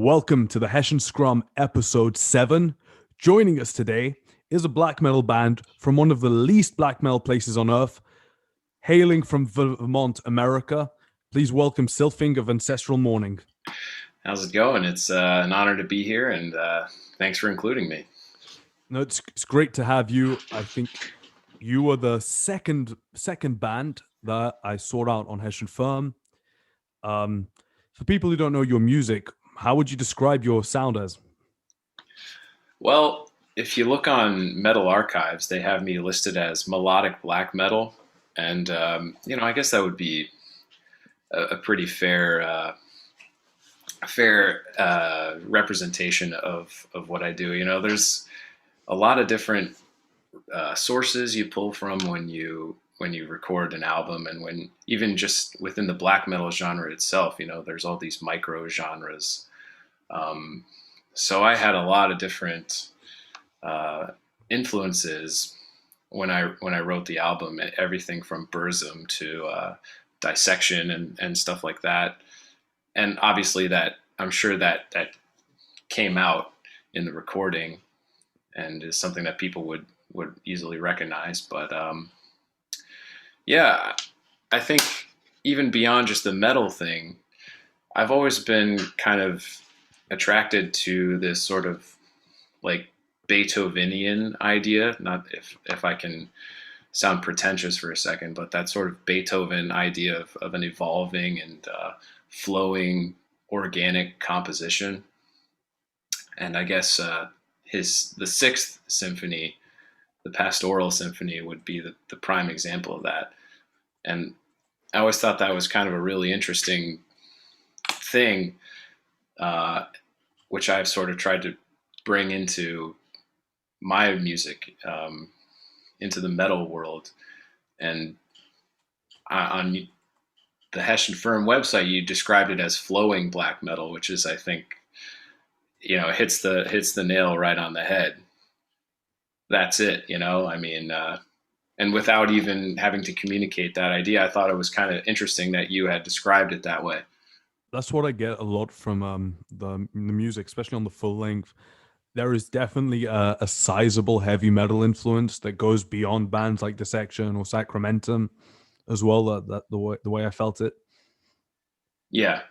Welcome to the Hessian Scrum episode 7. Joining us today is a black metal band from one of the least black metal places on earth, hailing from Vermont, America. Please welcome Scylfing of Ancestral Mourning. How's it going? It's an honor to be here, and thanks for including me. No, it's great to have you. I think you were the second band that I sought out on Hessian Firm. For people who don't know your music, how would you describe your sound as? Well, if you look on Metal Archives, they have me listed as melodic black metal, and I guess that would be a pretty fair representation of what I do. There's a lot of different sources you pull from when you record an album, and when even just within the black metal genre itself, there's all these micro genres. So I had a lot of different influences when I wrote the album. Everything from Burzum to dissection and stuff like that. And obviously, that I'm sure that came out in the recording and is something that people would easily recognize. But yeah, I think even beyond just the metal thing, I've always been kind of attracted to this sort of like Beethovenian idea. Not if I can sound pretentious for a second, but that sort of Beethoven idea of an evolving and flowing organic composition. And I guess the Sixth Symphony, the Pastoral Symphony, would be the prime example of that. And I always thought that was kind of a really interesting thing, which I've sort of tried to bring into my music, into the metal world. And on the Hessian Firm website, you described it as flowing black metal, which is, I think, hits the nail right on the head. That's it. I mean, and without even having to communicate that idea, I thought it was kind of interesting that you had described it that way. That's what I get a lot from the music, especially on the full length. There is definitely a sizable heavy metal influence that goes beyond bands like Dissection or Sacramentum as well. The way I felt it. Yeah,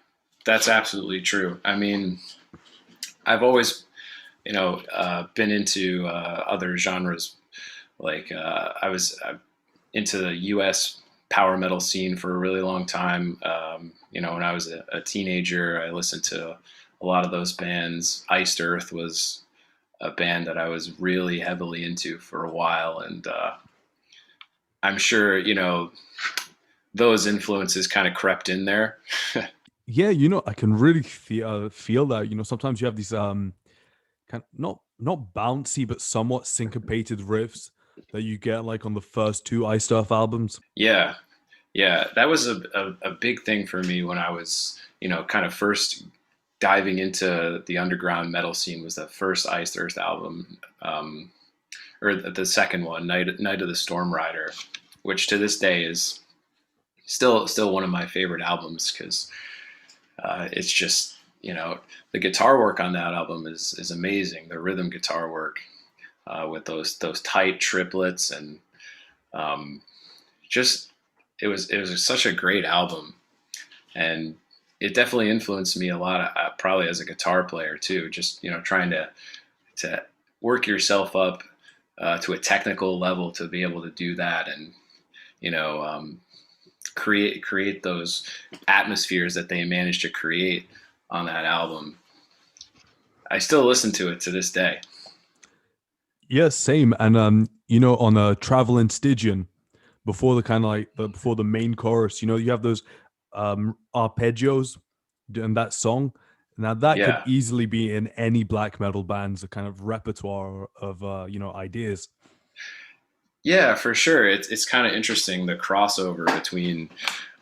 that's absolutely true. I mean, I've always, been into other genres. Like I was into the U.S. power metal scene for a really long time. When I was a teenager, I listened to a lot of those bands. Iced Earth was a band that I was really heavily into for a while, and I'm sure those influences kind of crept in there. Yeah, I can really feel that. Sometimes you have these kind not bouncy but somewhat syncopated riffs that you get like on the first two Iced Earth albums. Yeah, yeah, that was a big thing for me when I was, kind of first diving into the underground metal scene. Was the first Iced Earth album, or the second one, Night of the Storm Rider, which to this day is still one of my favorite albums because it's just, the guitar work on that album is amazing. The rhythm guitar work with those tight triplets and just it was such a great album, and it definitely influenced me a lot. Probably as a guitar player too. Just trying to work yourself up to a technical level to be able to do that, and you know create those atmospheres that they managed to create on that album. I still listen to it to this day. Yeah, same. And on a Travel in Stygian, before the kind of like before the main chorus, you have those arpeggios in that song. Now that could Yeah, easily be in any black metal band's kind of repertoire of ideas. yeah, for sure. It's kind of interesting, the crossover between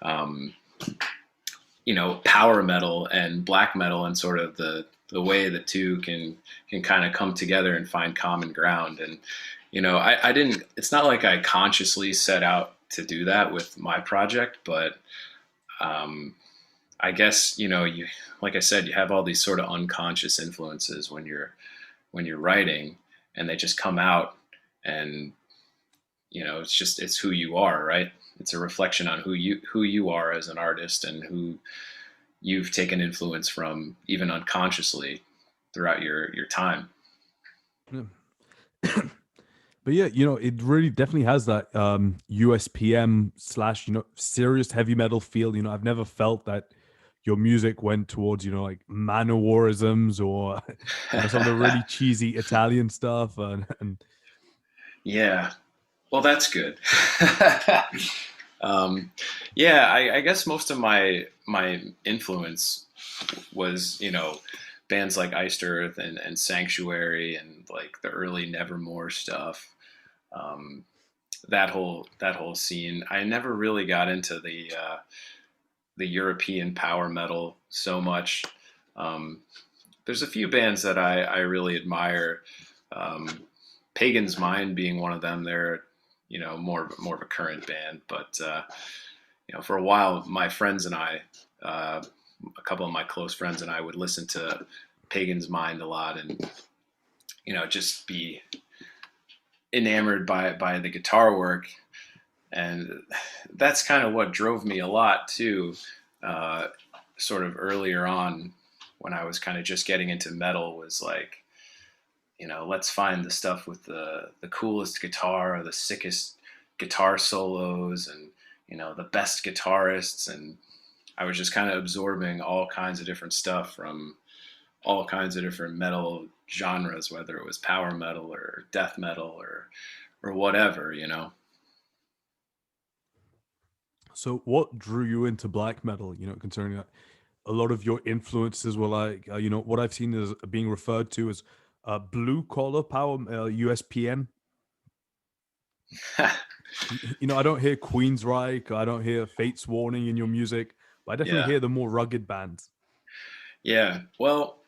um, power metal and black metal, and sort of the way the two can kind of come together and find common ground. And I didn't. It's not like I consciously set out to do that with my project, but I guess, you, like I said, you have all these sort of unconscious influences when you're writing, and they just come out, and it's who you are, right? It's a reflection on who you are as an artist, and who you've taken influence from, even unconsciously, throughout your time. Yeah. But yeah, it really definitely has that USPM slash, serious heavy metal feel. I've never felt that your music went towards, like Manowarisms or, some of the really cheesy Italian stuff. And Yeah, well, that's good. Yeah, I guess most of my influence was, bands like Iced Earth and Sanctuary, and like the early Nevermore stuff. Um, that whole scene. I never really got into the European power metal so much. Um, there's a few bands that I really admire. Um, Pagan's Mind being one of them. They're more of a current band, but for a while, my friends and I, uh, a couple of my close friends and I, would listen to Pagan's Mind a lot, and just be enamored by the guitar work. And that's kind of what drove me a lot too. Uh, Sort of earlier on, when I was kind of just getting into metal, was like, let's find the stuff with the coolest guitar, or the sickest guitar solos, and the best guitarists. And I was just kind of absorbing all kinds of different stuff from all kinds of different metal genres, whether it was power metal or death metal or whatever. so what drew you into black metal, concerning that a lot of your influences were like, what I've seen is being referred to as blue collar power, USPM. I don't hear Queensryche, I don't hear Fate's Warning in your music, but I definitely Yeah, hear the more rugged bands. yeah. Well,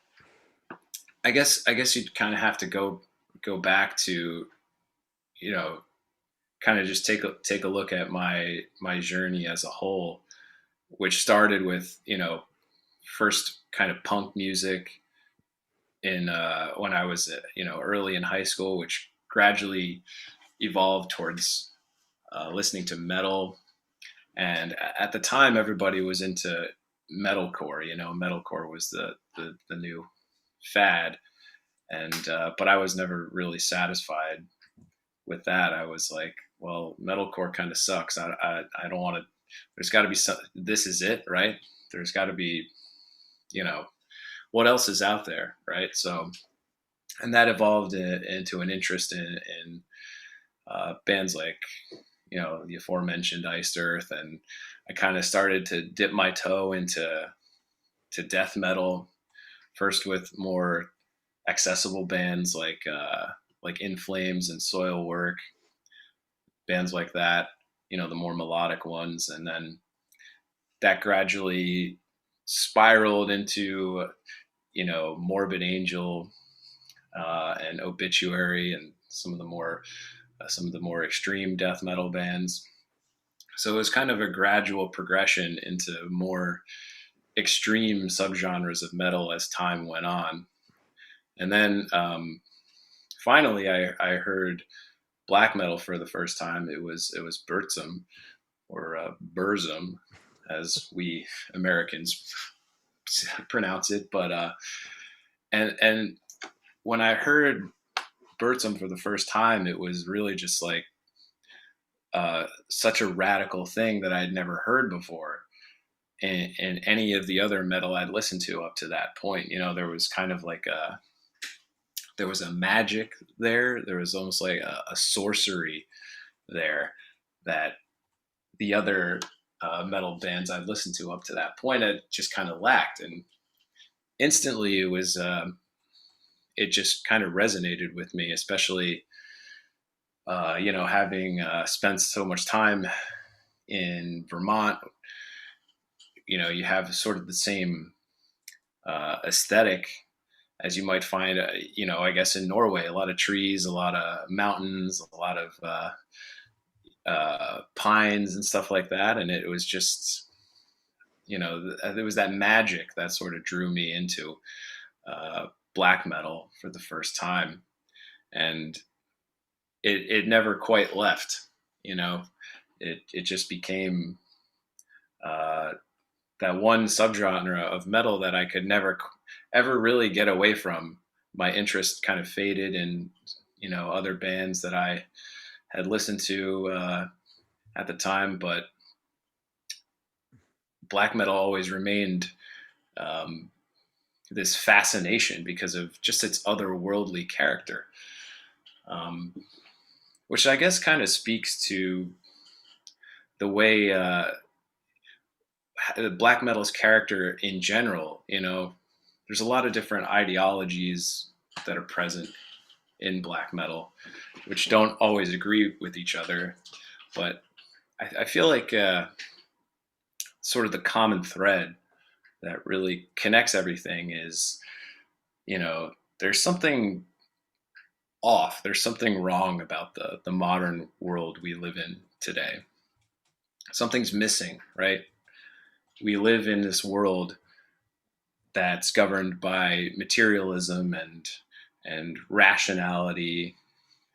I guess you'd kind of have to go back to, you know kind of just take a look at my journey as a whole, which started with, first kind of punk music in when I was, early in high school, which gradually evolved towards listening to metal. And at the time, everybody was into metalcore. Metalcore was the new fad, and but I was never really satisfied with that. I was like, well, metalcore kind of sucks. I don't want to. There's got to be some. This is it, right? There's got to be, you know, what else is out there, right? So, and that evolved into an interest in bands like, the aforementioned Iced Earth, and I kind of started to dip my toe into death metal, first with more accessible bands like In Flames and Soilwork, bands like that, the more melodic ones. And then that gradually spiraled into, Morbid Angel, and Obituary, and some of the more extreme death metal bands. So it was kind of a gradual progression into more extreme subgenres of metal as time went on. And then, finally, I heard black metal for the first time. It was Burzum, or Burzum, as we Americans pronounce it. But and when I heard Burzum for the first time, it was really just like such a radical thing that I'd never heard before in any of the other metal I'd listened to up to that point. There was kind of like there was a magic there. There was almost like a sorcery there that the other metal bands I'd listened to up to that point had just kind of lacked. And instantly, it just kind of resonated with me, especially having spent so much time in Vermont. You have sort of the same aesthetic as you might find, I guess in Norway. A lot of trees, a lot of mountains, a lot of pines and stuff like that. And it was just, there was that magic that sort of drew me into black metal for the first time, and it never quite left. You know, it just became uh, that one subgenre of metal that I could never ever really get away from. My interest kind of faded in other bands that I had listened to at the time, but black metal always remained um, this fascination because of just its otherworldly character, um, which I guess kind of speaks to the way black metal's character in general. There's a lot of different ideologies that are present in black metal, which don't always agree with each other. But I feel like sort of the common thread that really connects everything is, there's something off. There's something wrong about the modern world we live in today. Something's missing, right? We live in this world that's governed by materialism and rationality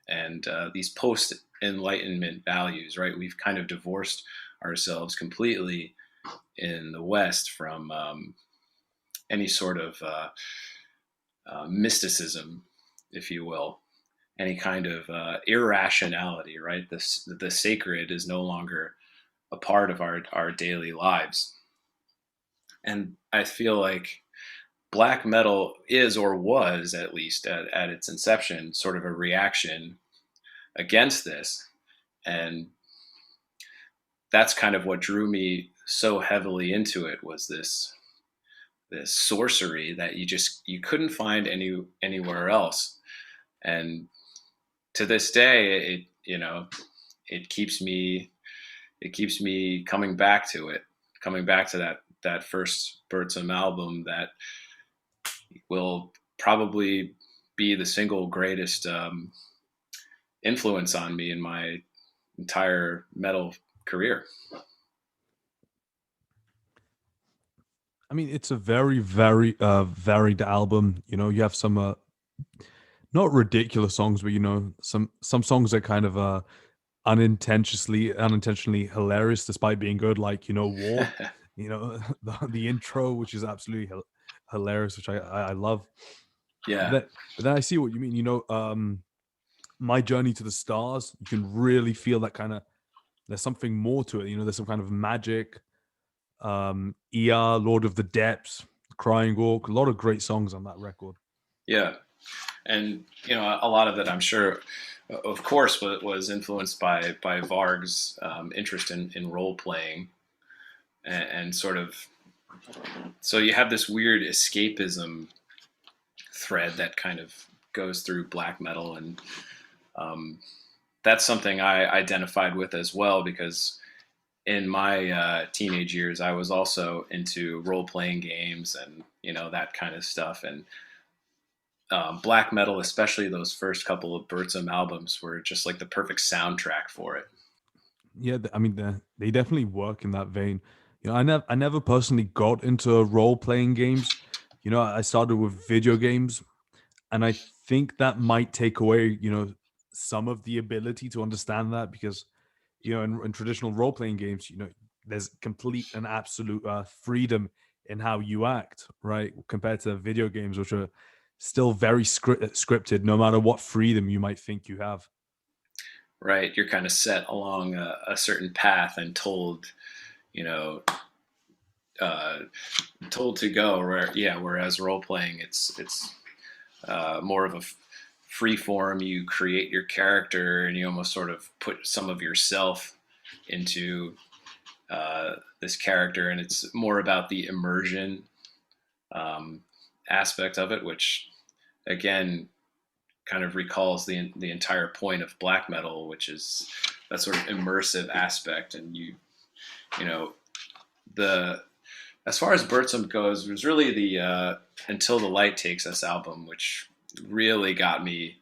and these post Enlightenment values, right? We've kind of divorced ourselves completely in the West from any sort of mysticism, if you will, any kind of irrationality, right? The sacred is no longer a part of our daily lives. And I feel like black metal is, or was at least at its inception, sort of a reaction against this. And that's kind of what drew me so heavily into it, was this sorcery that you couldn't find anywhere else. And to this day, it keeps me coming back to it, coming back to that first Birdsum album that will probably be the single greatest influence on me in my entire metal career. I mean, it's a very, very varied album. You have some not ridiculous songs, but some songs that kind of unintentionally hilarious despite being good, like War. The intro, which is absolutely hilarious, which I love. But Yeah, then I see what you mean. My Journey to the Stars. You can really feel that kind of. There's something more to it. There's some kind of magic. Lord of the Depths, Crying Orc. A lot of great songs on that record. yeah, and a lot of it, I'm sure, of course, was influenced by Varg's interest in role playing, and sort of. So you have this weird escapism thread that kind of goes through black metal, and that's something I identified with as well, because in my teenage years I was also into role playing games and that kind of stuff, and black metal, especially those first couple of Birdsum albums, were just like the perfect soundtrack for it. Yeah, I mean, they definitely work in that vein. I never personally got into role playing games. I started with video games, and I think that might take away, some of the ability to understand that, because in traditional role playing games, there's complete and absolute freedom in how you act, right? Compared to video games, which are still very scripted, no matter what freedom you might think you have. Right, you're kind of set along a certain path and you know uh, told to go. Whereas role playing, it's more of a free form. You create your character, and you almost sort of put some of yourself into this character, and it's more about the immersion um, aspect of it, which again kind of recalls the entire point of black metal, which is that sort of immersive aspect. And you know the as far as Birdsum goes, it was really the Until the Light Takes Us album, which really got me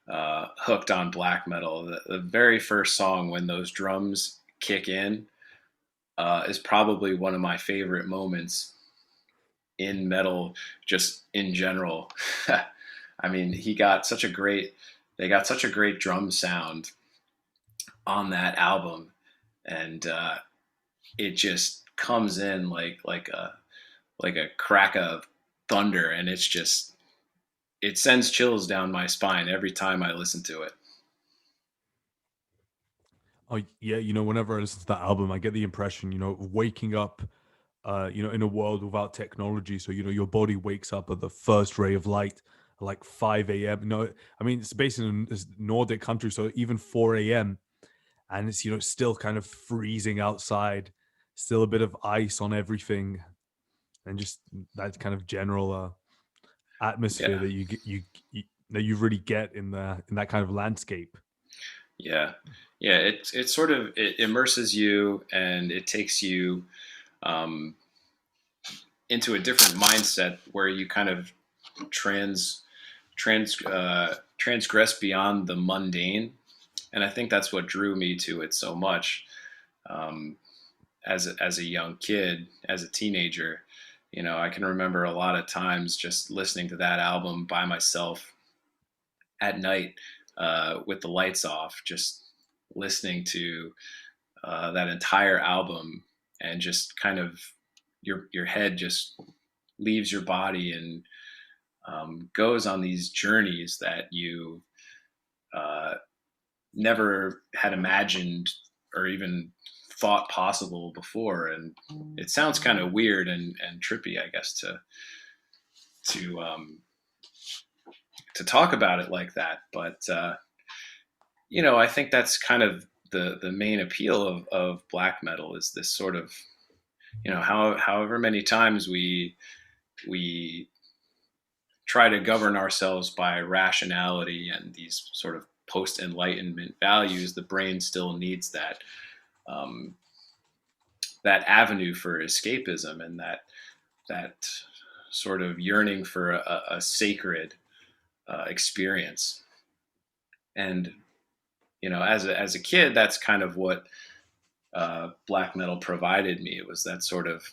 hooked on black metal. The very first song, when those drums kick in, is probably one of my favorite moments in metal, just in general. I mean, they got such a great drum sound on that album, and it just comes in like a crack of thunder, and it sends chills down my spine every time I listen to it. Oh yeah, whenever I listen to that album, I get the impression, of waking up, in a world without technology. So your body wakes up at the first ray of light at like 5 a.m. No, I mean it's based in this Nordic country, so even 4 a.m. and it's still kind of freezing outside, still a bit of ice on everything, and just that kind of general atmosphere Yeah, that you that you really get in that kind of landscape. yeah, yeah. It sort of it immerses you, and it takes you um, into a different mindset where you kind of transgress beyond the mundane. And I think that's what drew me to it so much. Um, as a young kid, as a teenager, I can remember a lot of times just listening to that album by myself at night, with the lights off, just listening to that entire album, and just kind of your head just leaves your body, and goes on these journeys that you uh, never had imagined or even thought possible before. And it sounds kind of weird and trippy, I guess, to um, to talk about it like that. But I think that's kind of the main appeal of black metal, is this sort of, however many times we try to govern ourselves by rationality and these sort of post enlightenment values, the brain still needs um, that avenue for escapism, and that sort of yearning for a sacred experience. And as a kid, that's kind of what black metal provided me. It was that sort of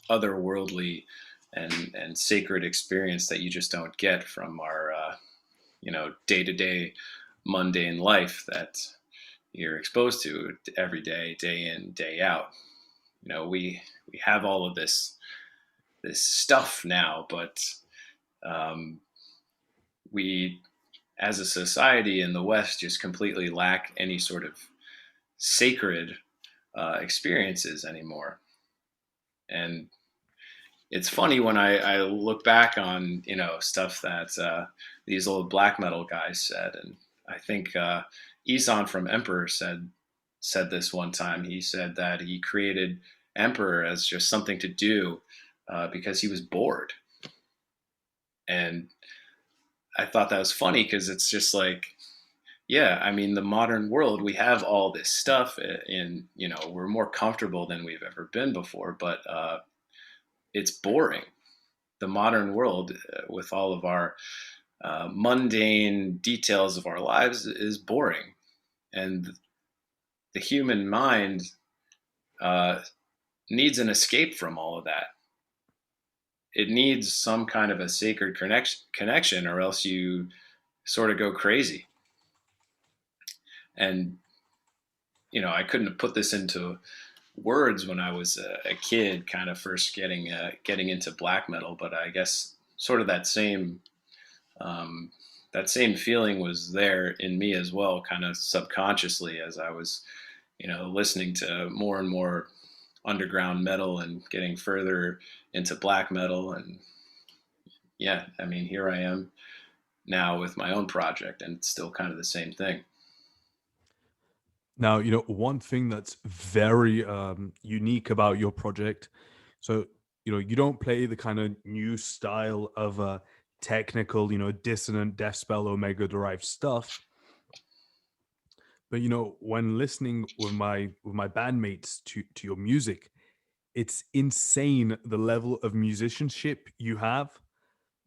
otherworldly and sacred experience that you just don't get from our day to day mundane life that you're exposed to every day, day in, day out. We have all of this stuff now, but um, we, as a society in the West, just completely lack any sort of sacred experiences anymore. And it's funny when I look back on stuff that these old black metal guys said, and I think Isan from Emperor said this one time. He said that he created Emperor as just something to do because he was bored, and I thought that was funny because it's just like, yeah, I mean, the modern world, we have all this stuff, and we're more comfortable than we've ever been before, but it's boring. The modern world, with all of our mundane details of our lives, is boring, and the human mind uh, needs an escape from all of that. It needs some kind of a sacred connection, or else you sort of go crazy. And I couldn't have put this into words when I was a kid, kind of first getting into black metal. But I guess sort of um, that same feeling was there in me as well, kind of subconsciously, as I was listening to more and more underground metal and getting further into black metal. And yeah, I mean, here I am now with my own project, and it's still kind of the same thing. Now, one thing that's very unique about your project, so you don't play the kind of new style of technical, dissonant, death spell, omega derived stuff. But when listening with my bandmates to your music, it's insane the level of musicianship you have.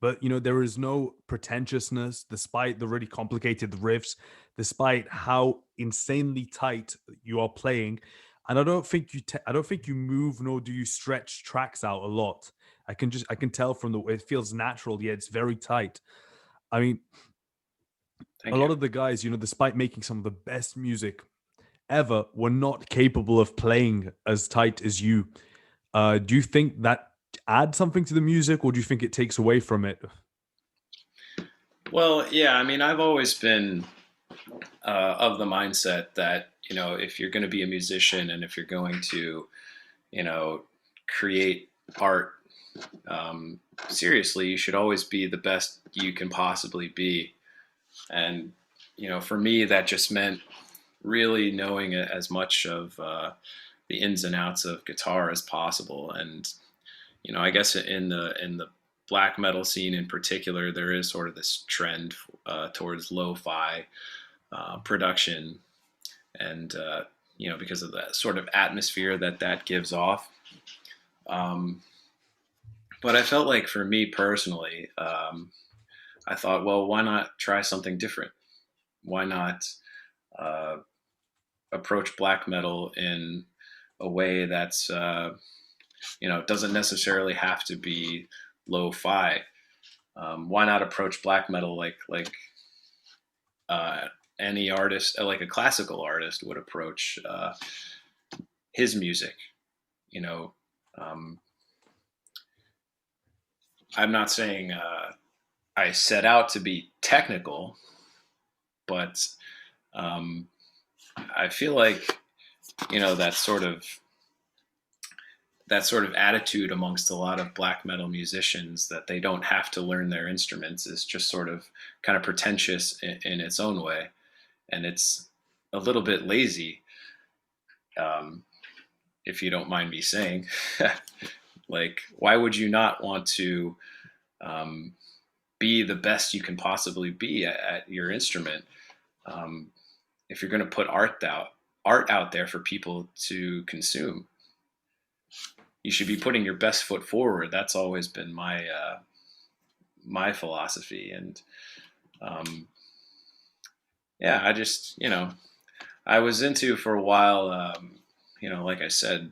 But there is no pretentiousness, despite the really complicated riffs, despite how insanely tight you are playing. and I don't think I don't think you move nor do you stretch tracks out a lot. I can tell from the way it feels natural, yet it's very tight. I mean, a Thank you. lot of the guys, despite making some of the best music ever, were not capable of playing as tight as you. Do you think that adds something to the music, or do you think it takes away from it? Well, yeah, I mean, I've always been of the mindset that, if you're going to be a musician and if you're going to, you know, create art seriously, you should always be the best you can possibly be. And, for me, that just meant really knowing as much of the ins and outs of guitar as possible. And, I guess in the black metal scene in particular, there is sort of this trend towards lo-fi production, and because of the sort of atmosphere that gives off. Um, but I felt like for me personally, I thought, well, why not try something different? Why not uh, approach black metal in a way that's doesn't necessarily have to be lo-fi. Why not approach black metal like uh, any artist, like a classical artist would approach his music? You know, um, I'm not saying I set out to be technical, but um, I feel like that sort of attitude amongst a lot of black metal musicians, that they don't have to learn their instruments, is just sort of kind of pretentious in its own way, and it's a little bit lazy, um, if you don't mind me saying. Like, why would you not want to um, be the best you can possibly be at your instrument? Um, if you're going to put art out there for people to consume, you should be putting your best foot forward. That's always been my philosophy. And um, yeah, I just I was into for a while. Like I said,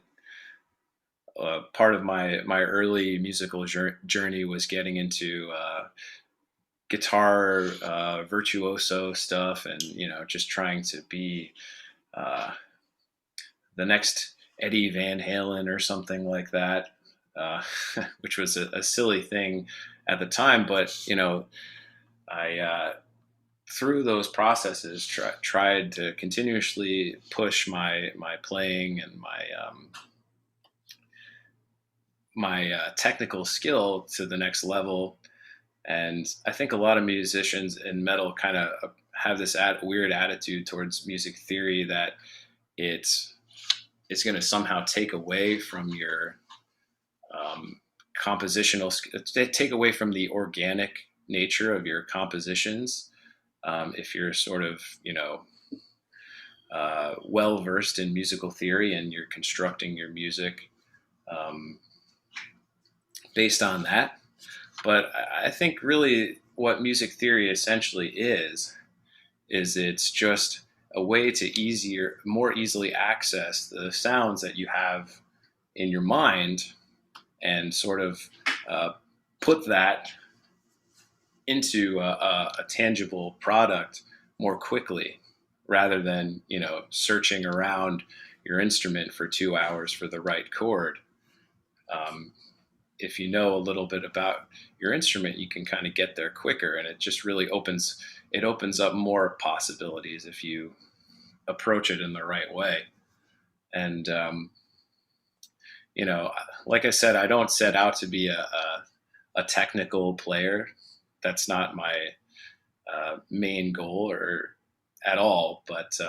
part of my early musical journey was getting into guitar virtuoso stuff, and just trying to be uh, the next Eddie Van Halen or something like that, uh, which was a silly thing at the time. But I through those processes tried to continuously push my playing and my technical skill to the next level. And I think a lot of musicians in metal kind of have this weird attitude towards music theory, that it's it's going to somehow take away from your um, compositional, take away from the organic nature of your compositions. If you're sort of, well versed in musical theory and you're constructing your music um, based on that. But I think really what music theory essentially is it's just a way to more easily access the sounds that you have in your mind, and sort of uh, put that into a tangible product more quickly, rather than searching around your instrument for 2 hours for the right chord. Um, if you know a little bit about your instrument, you can kind of get there quicker, and it just really opens up more possibilities if you approach it in the right way. And you know, like I said, I don't set out to be a technical player. That's not my main goal or at all. But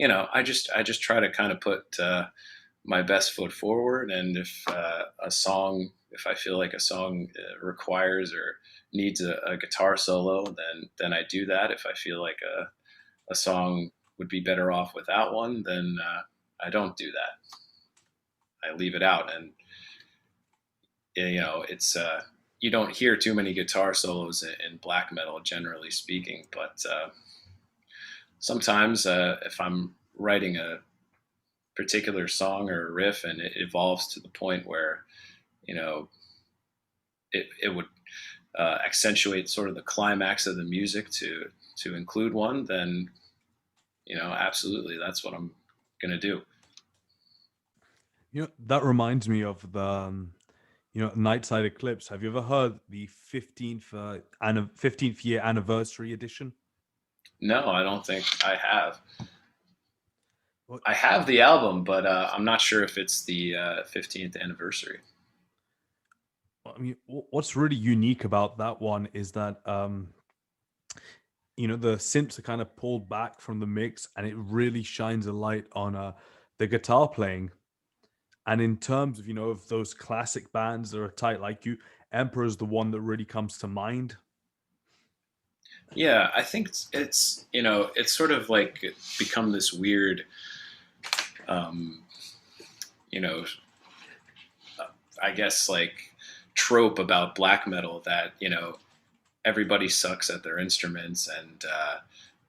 I just try to kind of put my best foot forward. And if I feel like a song requires or needs a guitar solo, then I do that. If I feel like a song would be better off without one, then I don't do that. I leave it out. And it's you don't hear too many guitar solos in black metal, generally speaking. But sometimes if I'm writing particular song or riff, and it evolves to the point where you know it would accentuate sort of the climax of the music to include one, then absolutely, that's what I'm gonna do. That reminds me of the Nightside Eclipse. Have you ever heard the 15th year anniversary edition? No, I don't think I have. Well, I have the album, but I'm not sure if it's the 15th anniversary. I mean, what's really unique about that one is that the synths are kind of pulled back from the mix, and it really shines a light on the guitar playing. And in terms of of those classic bands that are tight like you, Emperor is the one that really comes to mind. Yeah, I think it's sort of like become this weird, um, you know, I guess like trope about black metal that everybody sucks at their instruments, and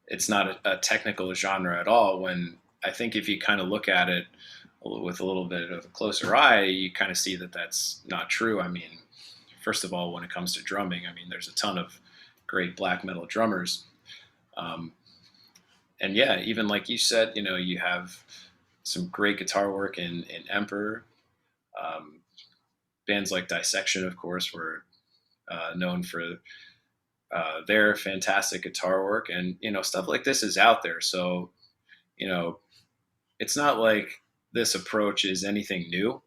it's not a technical genre at all. When I think if you kind of look at it with a little bit of a closer eye, you kind of see that that's not true. I mean, first of all, when it comes to drumming, I mean, there's a ton of great black metal drummers. Um, and yeah, even like you said, you have some great guitar work in Emperor. Um, Bands like Dissection, of course, were known for their fantastic guitar work, and stuff like this is out there. So you know, it's not like this approach is anything new.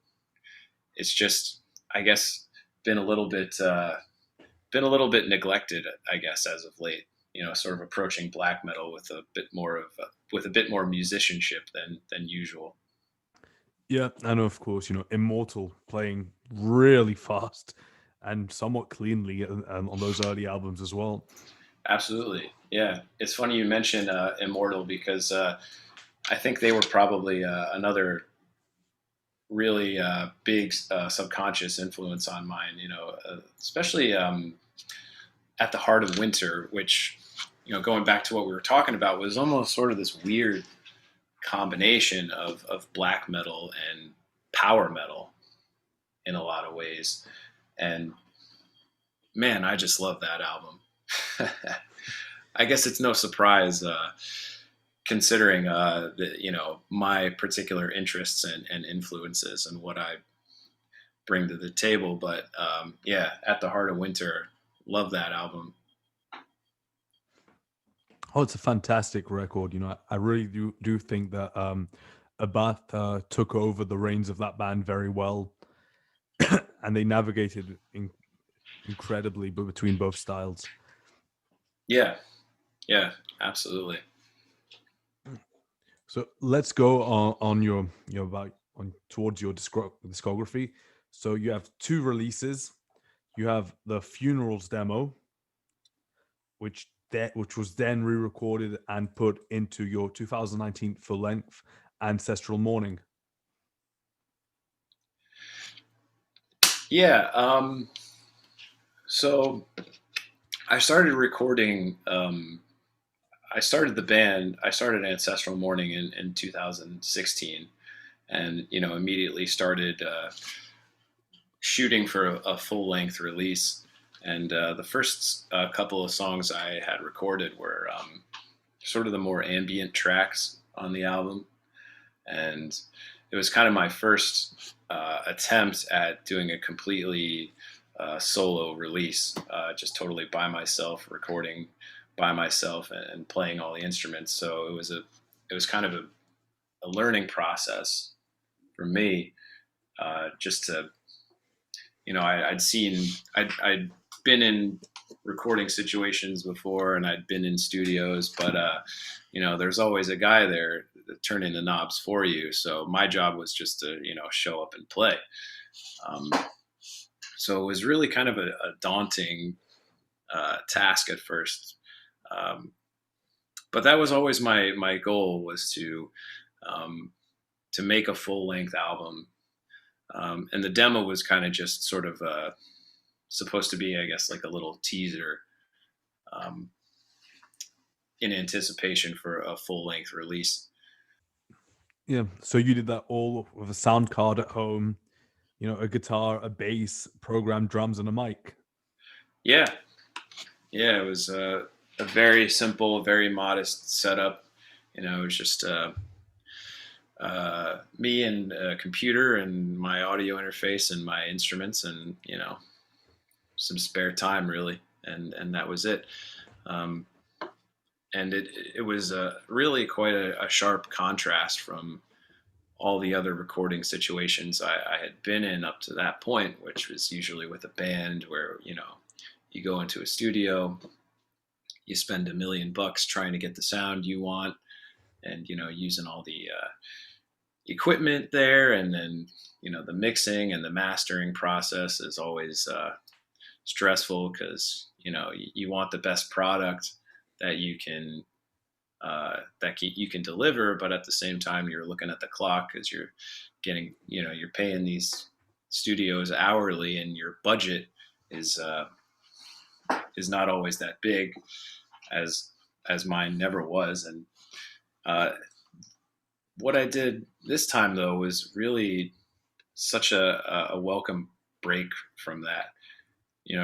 It's just, I guess, been a little bit neglected, I guess, as of late. Sort of approaching black metal with a bit more with a bit more musicianship than usual. Yeah, and of course, Immortal playing really fast and somewhat cleanly on those early albums as well. Absolutely, yeah. It's funny you mentioned Immortal because I think they were probably another really big subconscious influence on mine. Especially at the heart of winter, which going back to what we were talking about, was almost sort of this weird combination of black metal and power metal in a lot of ways. And man, I just love that album. I guess it's no surprise, considering my particular interests and influences and what I bring to the table. But yeah, at the heart of winter, love that album. Oh, it's a fantastic record. I really do think that Abath took over the reins of that band very well, and they navigated incredibly between both styles. Yeah, yeah, absolutely. So let's go on your about on towards your discography. So you have two releases. You have the Funerals demo, which was then re-recorded and put into your 2019 full-length Ancestral Mourning. Yeah. So I started recording. I started the band. I started Ancestral Mourning in 2016, and immediately started shooting for a full length release. And the first couple of songs I had recorded were sort of the more ambient tracks on the album, and it was kind of my first attempt at doing a completely solo release, just totally by myself, recording by myself and playing all the instruments. So it was kind of a learning process for me, just to I'd been in recording situations before, and I'd been in studios, but there's always a guy there turning the knobs for you. So my job was just to show up and play. Um, so it was really kind of a daunting task at first, um, but that was always my goal, was um, to make a full length album. And the demo was kind of just sort of supposed to be, I guess, like a little teaser, um, in anticipation for a full length release. Yeah. So you did that all with a sound card at home, a guitar, a bass, programmed drums, and a mic. Yeah, yeah, it was a very simple, very modest setup. It was just me and a computer and my audio interface and my instruments, and some spare time really, and that was it. Um, and it was really quite a sharp contrast from all the other recording situations I had been in up to that point, which was usually with a band where you go into a studio, you spend $1 million trying to get the sound you want, and using all the equipment there, and then the mixing and the mastering process is always stressful because you want the best product that you can deliver, but at the same time you're looking at the clock because you're getting you're paying these studios hourly, and your budget is uh, is not always that big as mine never was. And uh, what I did this time though was really such a welcome break from that.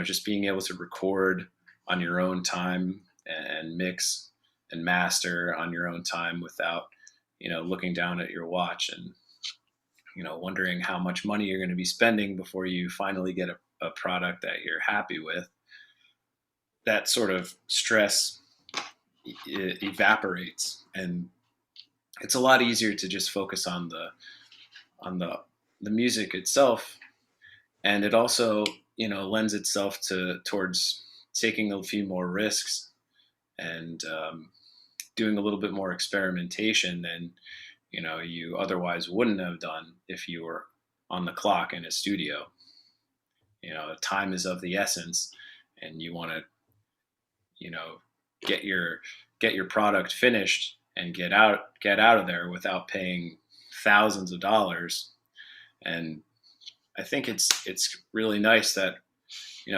Just being able to record on your own time and mix and master on your own time without looking down at your watch and wondering how much money you're going to be spending before you finally get a product that you're happy with. That sort of stress evaporates, and it's a lot easier to just focus on the music itself. And it also lends itself towards taking a few more risks, and doing a little bit more experimentation than you otherwise wouldn't have done if you were on the clock in a studio. Time is of the essence, and you want to you know get your product finished and get out of there without paying thousands of dollars. And I think it's really nice that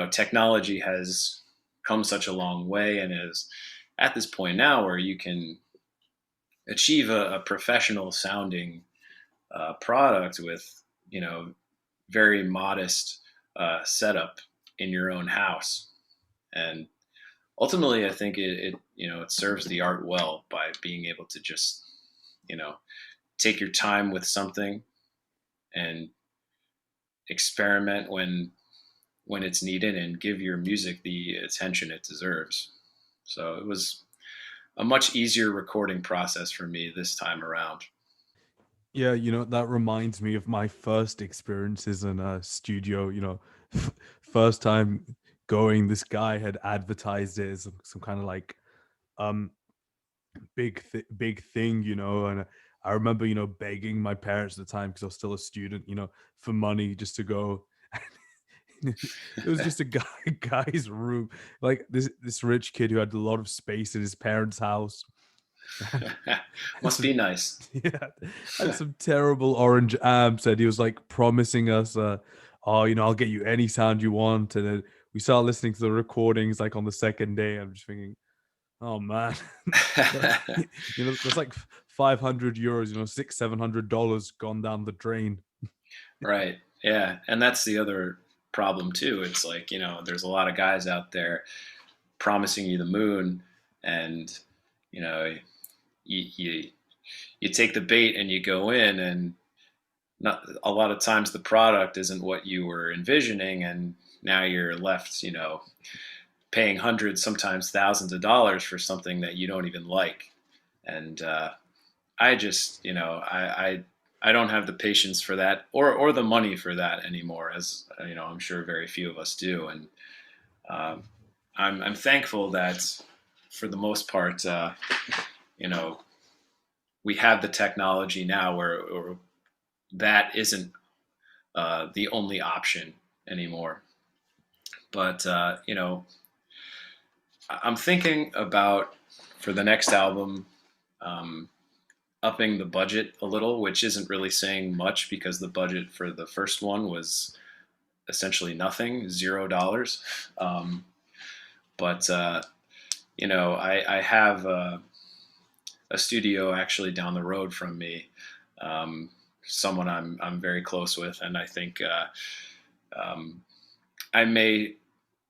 technology has come such a long way, and is at this point now where you can achieve a professional sounding product with very modest setup in your own house. And ultimately, I think it serves the art well by being able to just you know take your time with something and experiment when it's needed, and give your music the attention it deserves. So it was a much easier recording process for me this time around. Yeah, that reminds me of my first experiences in a studio. First time going, this guy had advertised it as some kind of like um big thing, and I remember, begging my parents at the time because I was still a student, for money just to go. It was just a guy's room, like this rich kid who had a lot of space in his parents' house. And Must some, be nice. yeah, and some terrible orange amps, and he was like promising us, oh, I'll get you any sound you want. And then we started listening to the recordings like on the second day. I'm just thinking, oh man, that's like 500 euros, $600-700 gone down the drain. Right. Yeah. And that's the other problem too. It's like, there's a lot of guys out there promising you the moon, and, you know, you, you take the bait and you go in, and not a lot of times the product isn't what you were envisioning. And now you're left, paying hundreds, sometimes thousands of dollars for something that you don't even like. And, I just, I don't have the patience for that, or the money for that anymore, as I'm sure very few of us do. And um, I'm thankful that for the most part, you know, we have the technology now where that isn't the only option anymore. But I'm thinking about, for the next album, um, upping the budget a little, which isn't really saying much because the budget for the first one was essentially nothing, $0. Um, but I have a studio actually down the road from me um, someone I'm very close with, and I think um, I may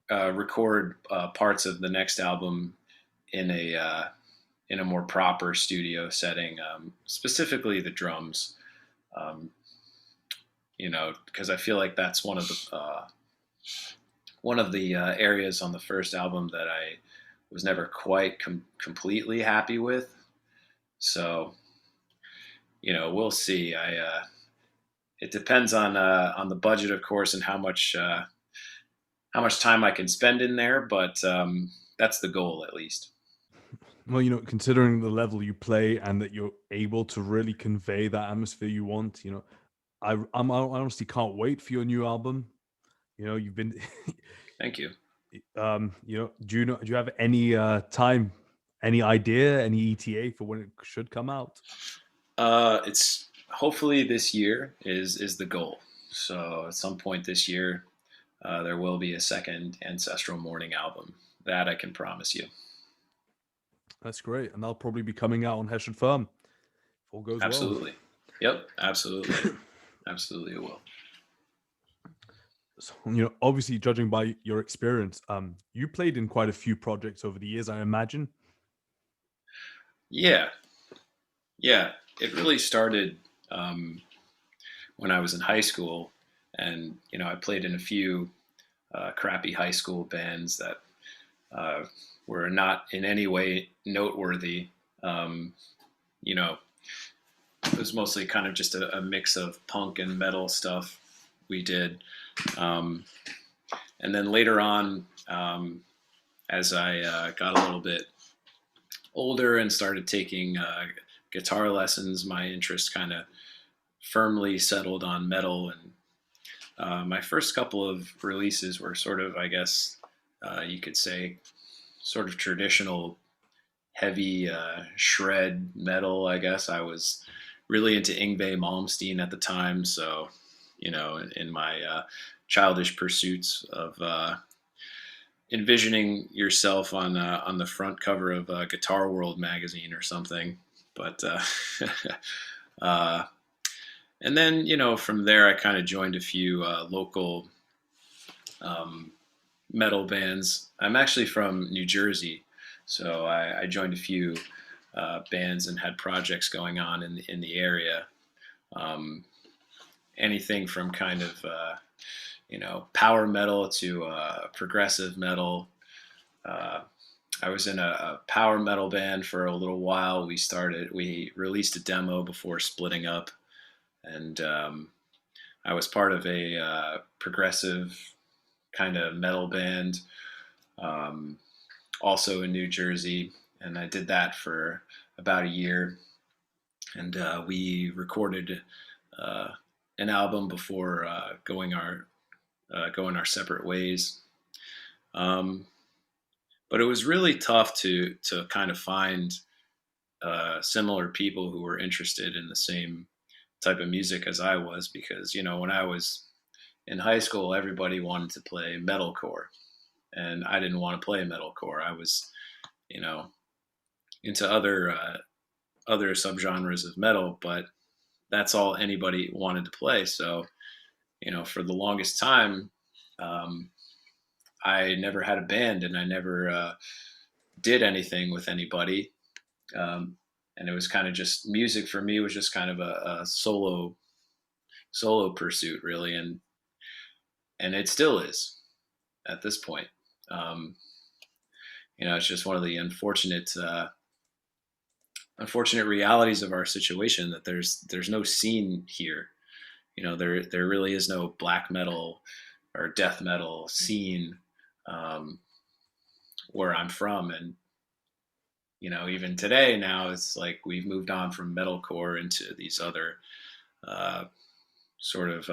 record parts of the next album in a more proper studio setting, specifically the drums. Um, because I feel like that's one of the areas on the first album that I was never quite completely happy with. So we'll see. I It depends on the budget, of course, and how much time I can spend in there. But that's the goal, at least. Well, considering the level you play and that you're able to really convey that atmosphere you want, I honestly can't wait for your new album. You've been, Thank you. do you have any time, any idea, any ETA for when it should come out? It's hopefully this year is the goal. So at some point this year, there will be a second Ancestral Mourning album. That I can promise you. That's great, and that'll probably be coming out on Hessian Firm if all goes well. Absolutely. Yep. Absolutely. Absolutely, it will. So, obviously, judging by your experience, you played in quite a few projects over the years, I imagine. Yeah. Yeah. It really started when I was in high school, and I played in a few crappy high school bands that were not in any way noteworthy. Um, you know, it was mostly kind of just a mix of punk and metal stuff we did. Um, and then later on, as I got a little bit older and started taking guitar lessons, my interest kind of firmly settled on metal. And my first couple of releases were sort of, I guess, you could say, sort of traditional heavy shred metal. I guess I was really into Yngwie Malmsteen at the time, so in my childish pursuits of envisioning yourself on the front cover of Guitar World magazine or something. But uh, and then from there I kind of joined a few local metal bands. I'm actually from New Jersey, so I joined a few bands and had projects going on in the area. Um, Anything from kind of power metal to progressive metal. Uh, I was in a power metal band for a little while. We released a demo before splitting up, and I was part of a progressive kind of metal band, um, also in New Jersey, and I did that for about a year, and we recorded uh, an album before going our separate ways. Um, but it was really tough to kind of find similar people who were interested in the same type of music as I was, because when I was in high school, everybody wanted to play metalcore, and I didn't want to play metalcore. I was you know into other subgenres of metal, but that's all anybody wanted to play. So for the longest time, um, I never had a band, and I never did anything with anybody. Um, and it was kind of just music for me was just kind of a solo pursuit, really, and it still is at this point. Um, it's just one of the unfortunate realities of our situation that there's no scene here. There really is no black metal or death metal scene um, where I'm from, and even today now it's like we've moved on from metalcore into these other uh, sort of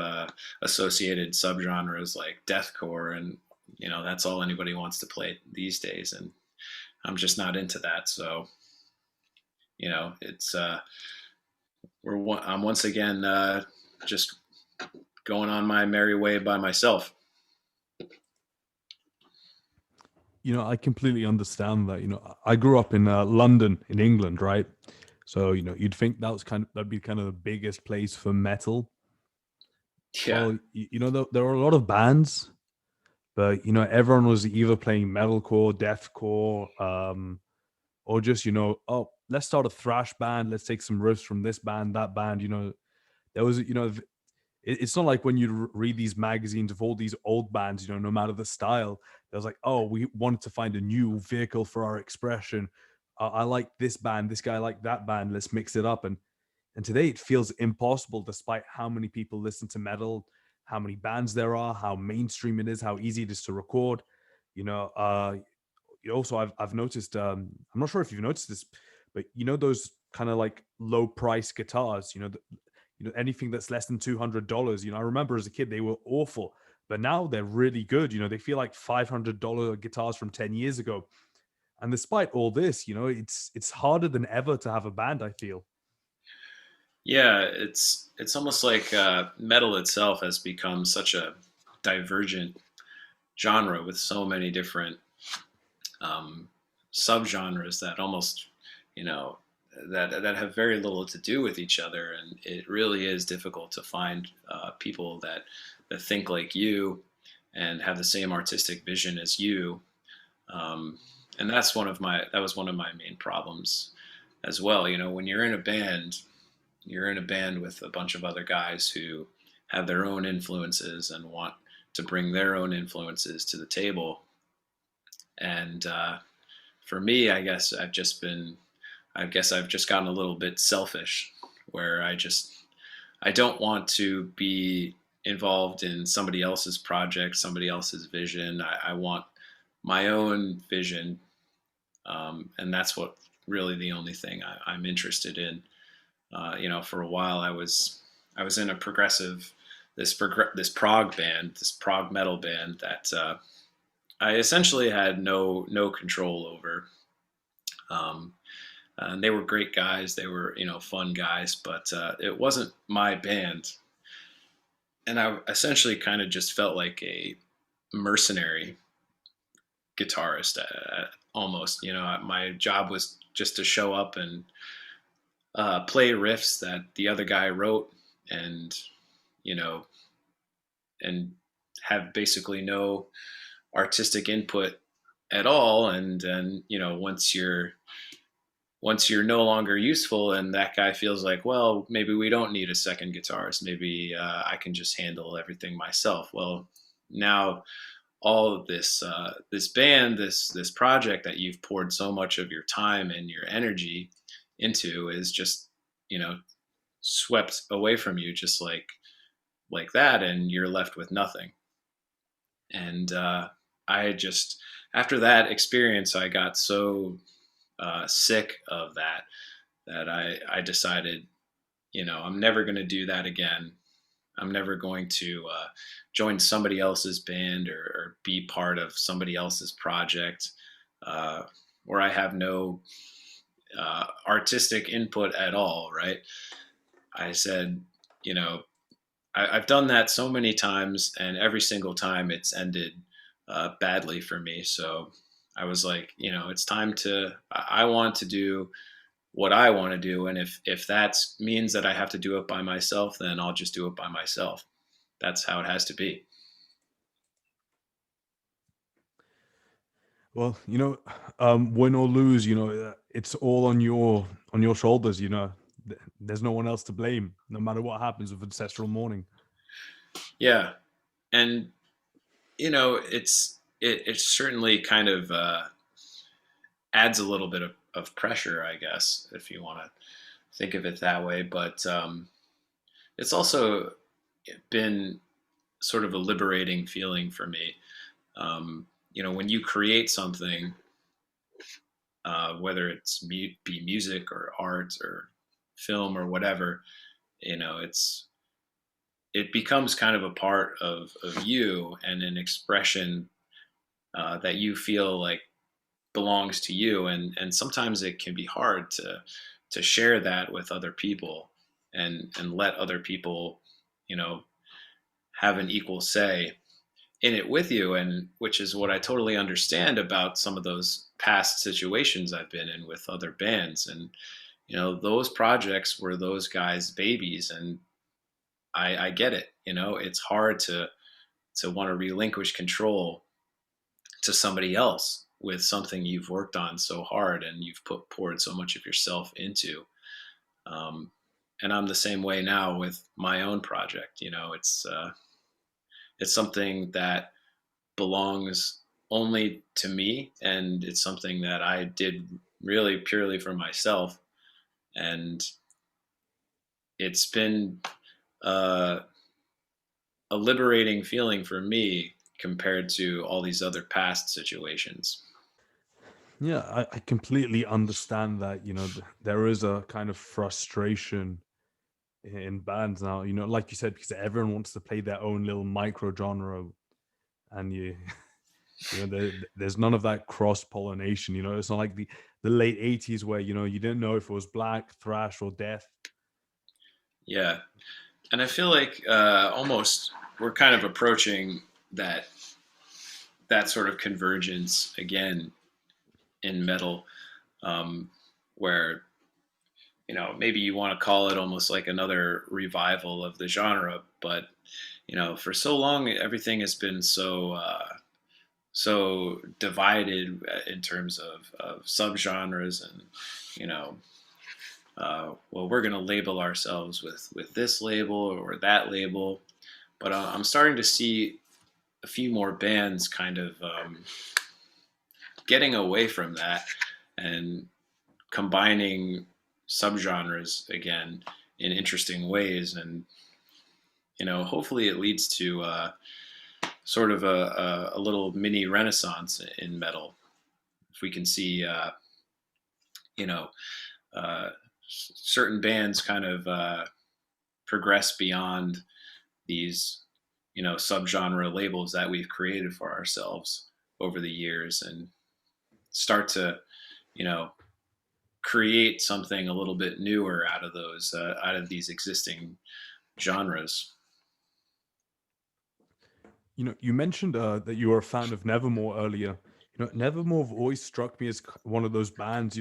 associated subgenres like deathcore, and that's all anybody wants to play these days, and I'm just not into that. So it's I'm once again just going on my merry way by myself. I completely understand that. I grew up in London, in England, right? So, you'd think that'd be kind of the biggest place for metal. Yeah. Well, there are a lot of bands, but everyone was either playing metalcore, deathcore, or just oh, let's start a thrash band, let's take some riffs from this band, that band. There was it's not like when you read these magazines of all these old bands, no matter the style, there's like, oh, we wanted to find a new vehicle for our expression. I like this band, this guy like that band, let's mix it up. And today it feels impossible, despite how many people listen to metal, how many bands there are, how mainstream it is, how easy it is to record. You know, uh, Also, I've noticed. I'm not sure if you've noticed this, but those kind of like low price guitars. Anything that's less than $200. I remember as a kid they were awful, but now they're really good. They feel like $500 guitars from 10 years ago. And despite all this, it's harder than ever to have a band, I feel. Yeah, it's almost like metal itself has become such a divergent genre with so many different um, subgenres that almost, you know, that have very little to do with each other, and it really is difficult to find people that think like you and have the same artistic vision as you. Um, and that was one of my main problems as well. When you're in a band with a bunch of other guys who have their own influences and want to bring their own influences to the table. And for me, I guess I've just gotten a little bit selfish, where I don't want to be involved in somebody else's project, somebody else's vision. I want my own vision, and that's what really the only thing I'm interested in. For a while I was in a this prog band, this prog metal band that I essentially had no control over. Um, and they were great guys. They were fun guys, but it wasn't my band. And I essentially kind of just felt like a mercenary guitarist, almost. My job was just to show up and play riffs that the other guy wrote, and you know, and have basically no artistic input at all. And then once you're no longer useful, and that guy feels like, well, maybe we don't need a second guitarist. Maybe I can just handle everything myself. Well, now all of this band, this project that you've poured so much of your time and your energy into is just you know swept away from you, just like that, and you're left with nothing. And I just after that experience, I got so sick of that I decided, I'm never going to do that again. I'm never going to join somebody else's band, or be part of somebody else's project uh, where I have no artistic input at all, right? I said, you know, I've done that so many times, and every single time it's ended badly for me. So I was like, it's time to. I want to do what I want to do, and if that means that I have to do it by myself, then I'll just do it by myself. That's how it has to be. Well, win or lose, it's all on your shoulders. There's no one else to blame, no matter what happens with ancestral mourning. Yeah, and it certainly kind of adds a little bit of pressure, I guess, if you want to think of it that way. But it's also been sort of a liberating feeling for me. When you create something, whether it's be music or art or film or whatever, it's it becomes kind of a part of you, and an expression that you feel like belongs to you. And sometimes it can be hard to share that with other people, and let other people you know have an equal say in it with you, and which is what I totally understand about some of those past situations I've been in with other bands. And those projects were those guys' babies, and I get it. It's hard to want to relinquish control to somebody else with something you've worked on so hard and you've poured so much of yourself into. Um, and I'm the same way now with my own project. It's something that belongs only to me, and it's something that I did really purely for myself. And it's been uh, a liberating feeling for me compared to all these other past situations. Yeah, I completely understand that. There is a kind of frustration in bands now. Like you said, because everyone wants to play their own little micro genre, and there's none of that cross pollination. It's not like the late '80s where you didn't know if it was black, thrash, or death. Yeah, and I feel like almost we're kind of approaching that that sort of convergence again in metal, um, where maybe you want to call it almost like another revival of the genre, but for so long everything has been so divided in terms of subgenres, and you know well, we're going to label ourselves with this label or that label. But I'm starting to see a few more bands kind of getting away from that and combining subgenres again in interesting ways. And hopefully it leads to sort of a little mini renaissance in metal. If we can see you know certain bands kind of progress beyond these subgenre labels that we've created for ourselves over the years, and start to you know create something a little bit newer out of these existing genres. You mentioned that you were a fan of Nevermore earlier. Nevermore have always struck me as one of those bands.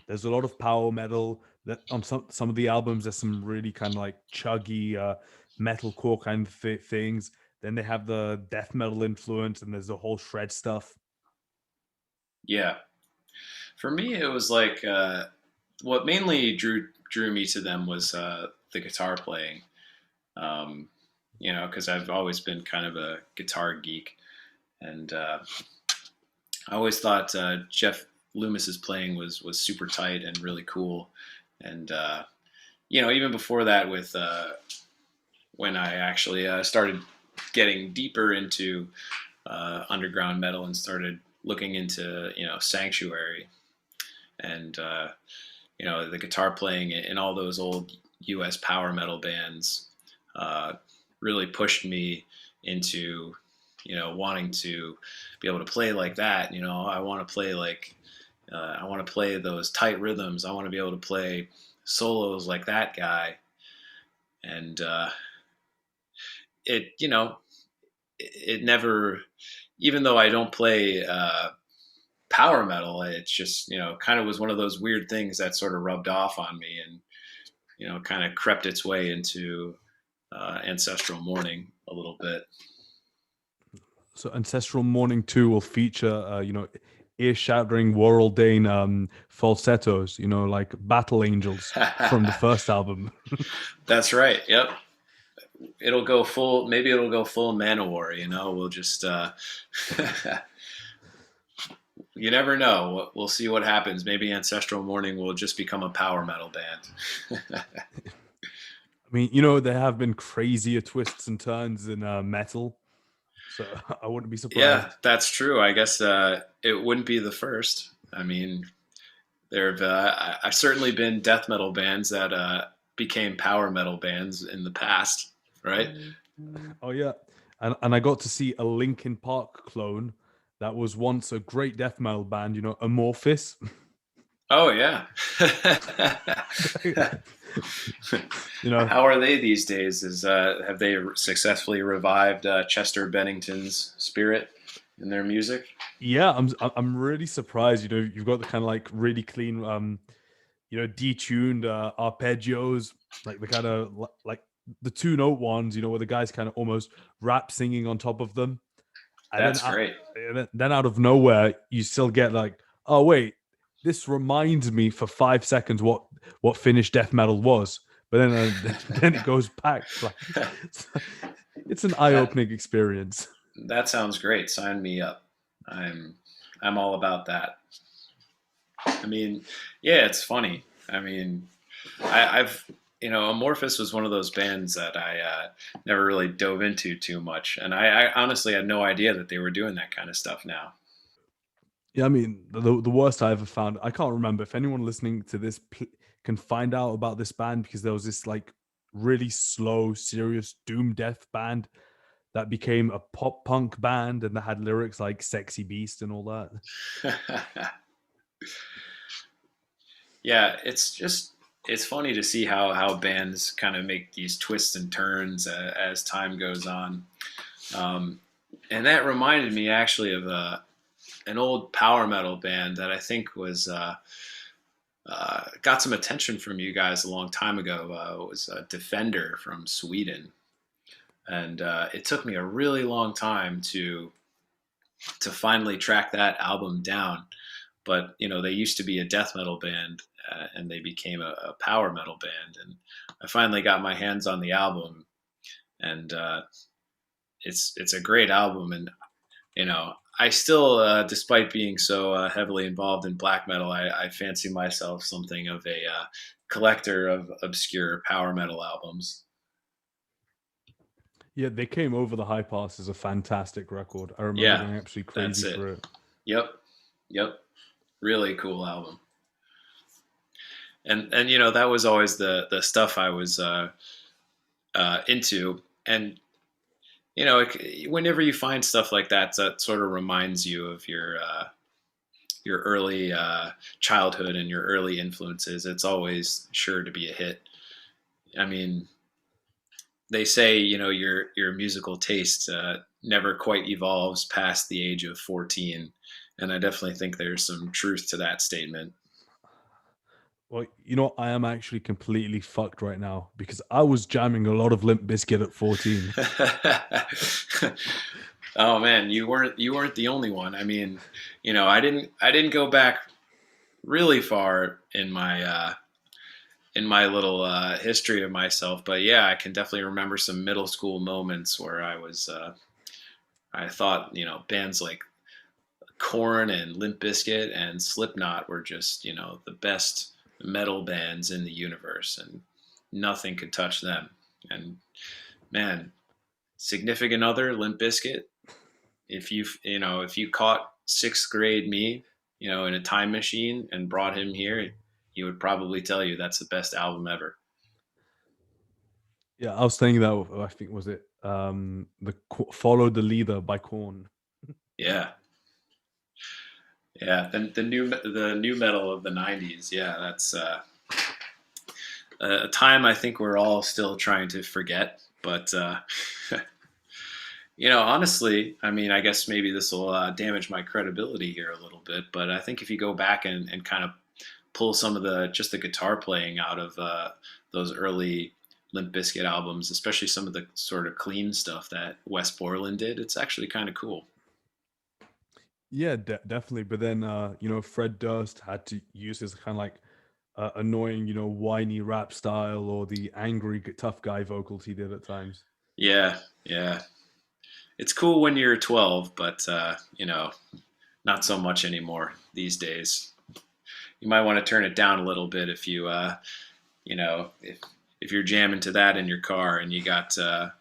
There's a lot of power metal. That on some of the albums, there's some really kind of like chuggy metalcore kind of things. Then they have the death metal influence, and there's the whole shred stuff. Yeah, for me it was like what mainly drew me to them was the guitar playing. um, because I've always been kind of a guitar geek, and I always thought Jeff Loomis's playing was super tight and really cool. And even before that, with when I actually started getting deeper into underground metal and started looking into Sanctuary, and the guitar playing in all those old U.S. power metal bands uh, really pushed me into wanting to be able to play like that. I want to play like I want to play those tight rhythms. I want to be able to play solos like that guy. And it it never, even though I don't play power metal, it's just kind of was one of those weird things that sort of rubbed off on me, and kind of crept its way into Ancestral Mourning a little bit. So Ancestral Mourning 2 will feature, ear-shattering world-dane falsettos, like Battle Angels from the first album. That's right. Yep. It'll go full. Maybe it'll go full Manowar. We'll just. You never know. We'll see what happens. Maybe Ancestral Mourning will just become a power metal band. I mean, there have been crazier twists and turns in metal, so I wouldn't be Yeah, surprised. that's true. I guess it wouldn't be the first. I mean, I've certainly been death metal bands that became power metal bands in the past, right? Oh yeah, and I got to see a Linkin Park clone that was once a great death metal band, Amorphis. Oh yeah. How are they these days? Have they successfully revived Chester Bennington's spirit in their music? Yeah, I'm really surprised. You've got the kind of like really clean detuned arpeggios, like the kind of like the two note ones, where the guy's kind of almost rap singing on top of them. And then That's great. out of nowhere, you still get like, oh wait, this reminds me for 5 seconds what Finnish death metal was, but then then it goes back. Like it's an eye that opening experience. that sounds great. Sign me up. I'm I'm all about that. I mean, yeah, it's funny. I mean, I've Amorphous was one of those bands that I never really dove into too much, and I honestly had no idea that they were doing that kind of stuff now. Yeah, I mean, the worst I ever found. I can't remember if anyone listening to this can find out about this band, because there was this like really slow, serious doom death band that became a pop punk band, and that had lyrics like "sexy beast" and all that. Yeah, it's funny to see how bands kind of make these twists and turns as time goes on. Um, and that reminded me actually of an old power metal band that I think was got some attention from you guys a long time ago. It was Defender from Sweden, and it took me a really long time to finally track that album down. But they used to be a death metal band, and they became a power metal band, and I finally got my hands on the album, and it's a great album, and I still, despite being so heavily involved in black metal, I fancy myself something of a collector of obscure power metal albums. Yeah, they came over the high pass is a fantastic record. I remember Yeah, going absolutely that's crazy it. for it. Yep, yep, really cool album. And that was always the stuff I was into, and whenever you find stuff like that, that sort of reminds you of your early childhood and your early influences. It's always sure to be a hit. I mean, they say your musical taste never quite evolves past the age of 14, and I definitely think there's some truth to that statement. Well, I am actually completely fucked right now because I was jamming a lot of Limp Bizkit at 14. Oh man, you weren't the only one. I mean, I didn't go back really far in my little history of myself, but yeah, I can definitely remember some middle school moments where I thought bands like Korn and Limp Bizkit and Slipknot were just the best metal bands in the universe, and nothing could touch them. And man, significant other Limp Bizkit. If you caught sixth grade me, in a time machine and brought him here, he would probably tell you that's the best album ever. Yeah, I was saying that. I think was it the Follow the Leader by Korn. Yeah, yeah. The new metal of the '90s. Yeah, that's a time I think we're all still trying to forget. But honestly, I mean, I guess maybe this will damage my credibility here a little bit, but I think if you go back and kind of pull some of the guitar playing out of those early Limp Bizkit albums, especially some of the sort of clean stuff that Wes Borland did, it's actually kind of cool. Yeah, definitely. But then, Fred Durst had to use his kind of like annoying, whiny rap style, or the angry tough guy vocals he did at times. Yeah, yeah. It's cool when you're 12, but not so much anymore these days. You might want to turn it down a little bit if if you're jamming to that in your car and you got a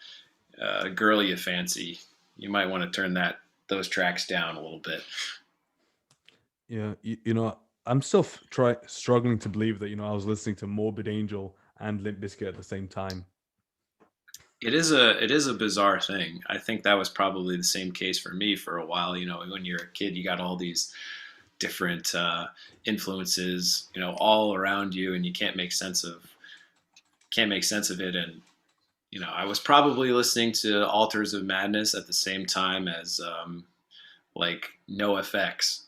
girl you fancy, you might want to turn those tracks down a little bit. Yeah, I'm still struggling to believe that I was listening to Morbid Angel and Limp Bizkit at the same time. It is a bizarre thing. I think that was probably the same case for me for a while. When you're a kid, you got all these different influences, all around you, and you can't make sense of it. And I was probably listening to Altars of Madness at the same time as like NoFX,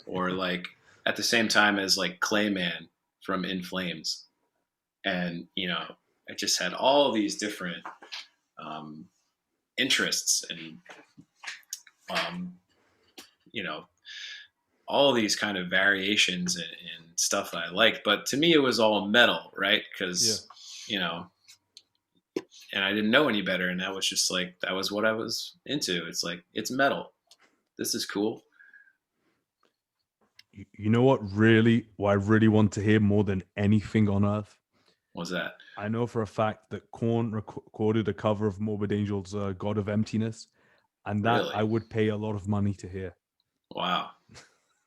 or like at the same time as like Clayman from In Flames, and I just had all these different um, interests and um, you know all these kind of variations and stuff that I liked. But to me, it was all metal, right? Yeah. Because you know, and I didn't know any better, and that was just like that was what I was into. It's like it's metal. This is cool. You know what I really want to hear more than anything on earth? What was that? I know for a fact that Korn recorded a cover of Morbid Angel's God of Emptiness, and that Really? I would pay a lot of money to hear. Wow.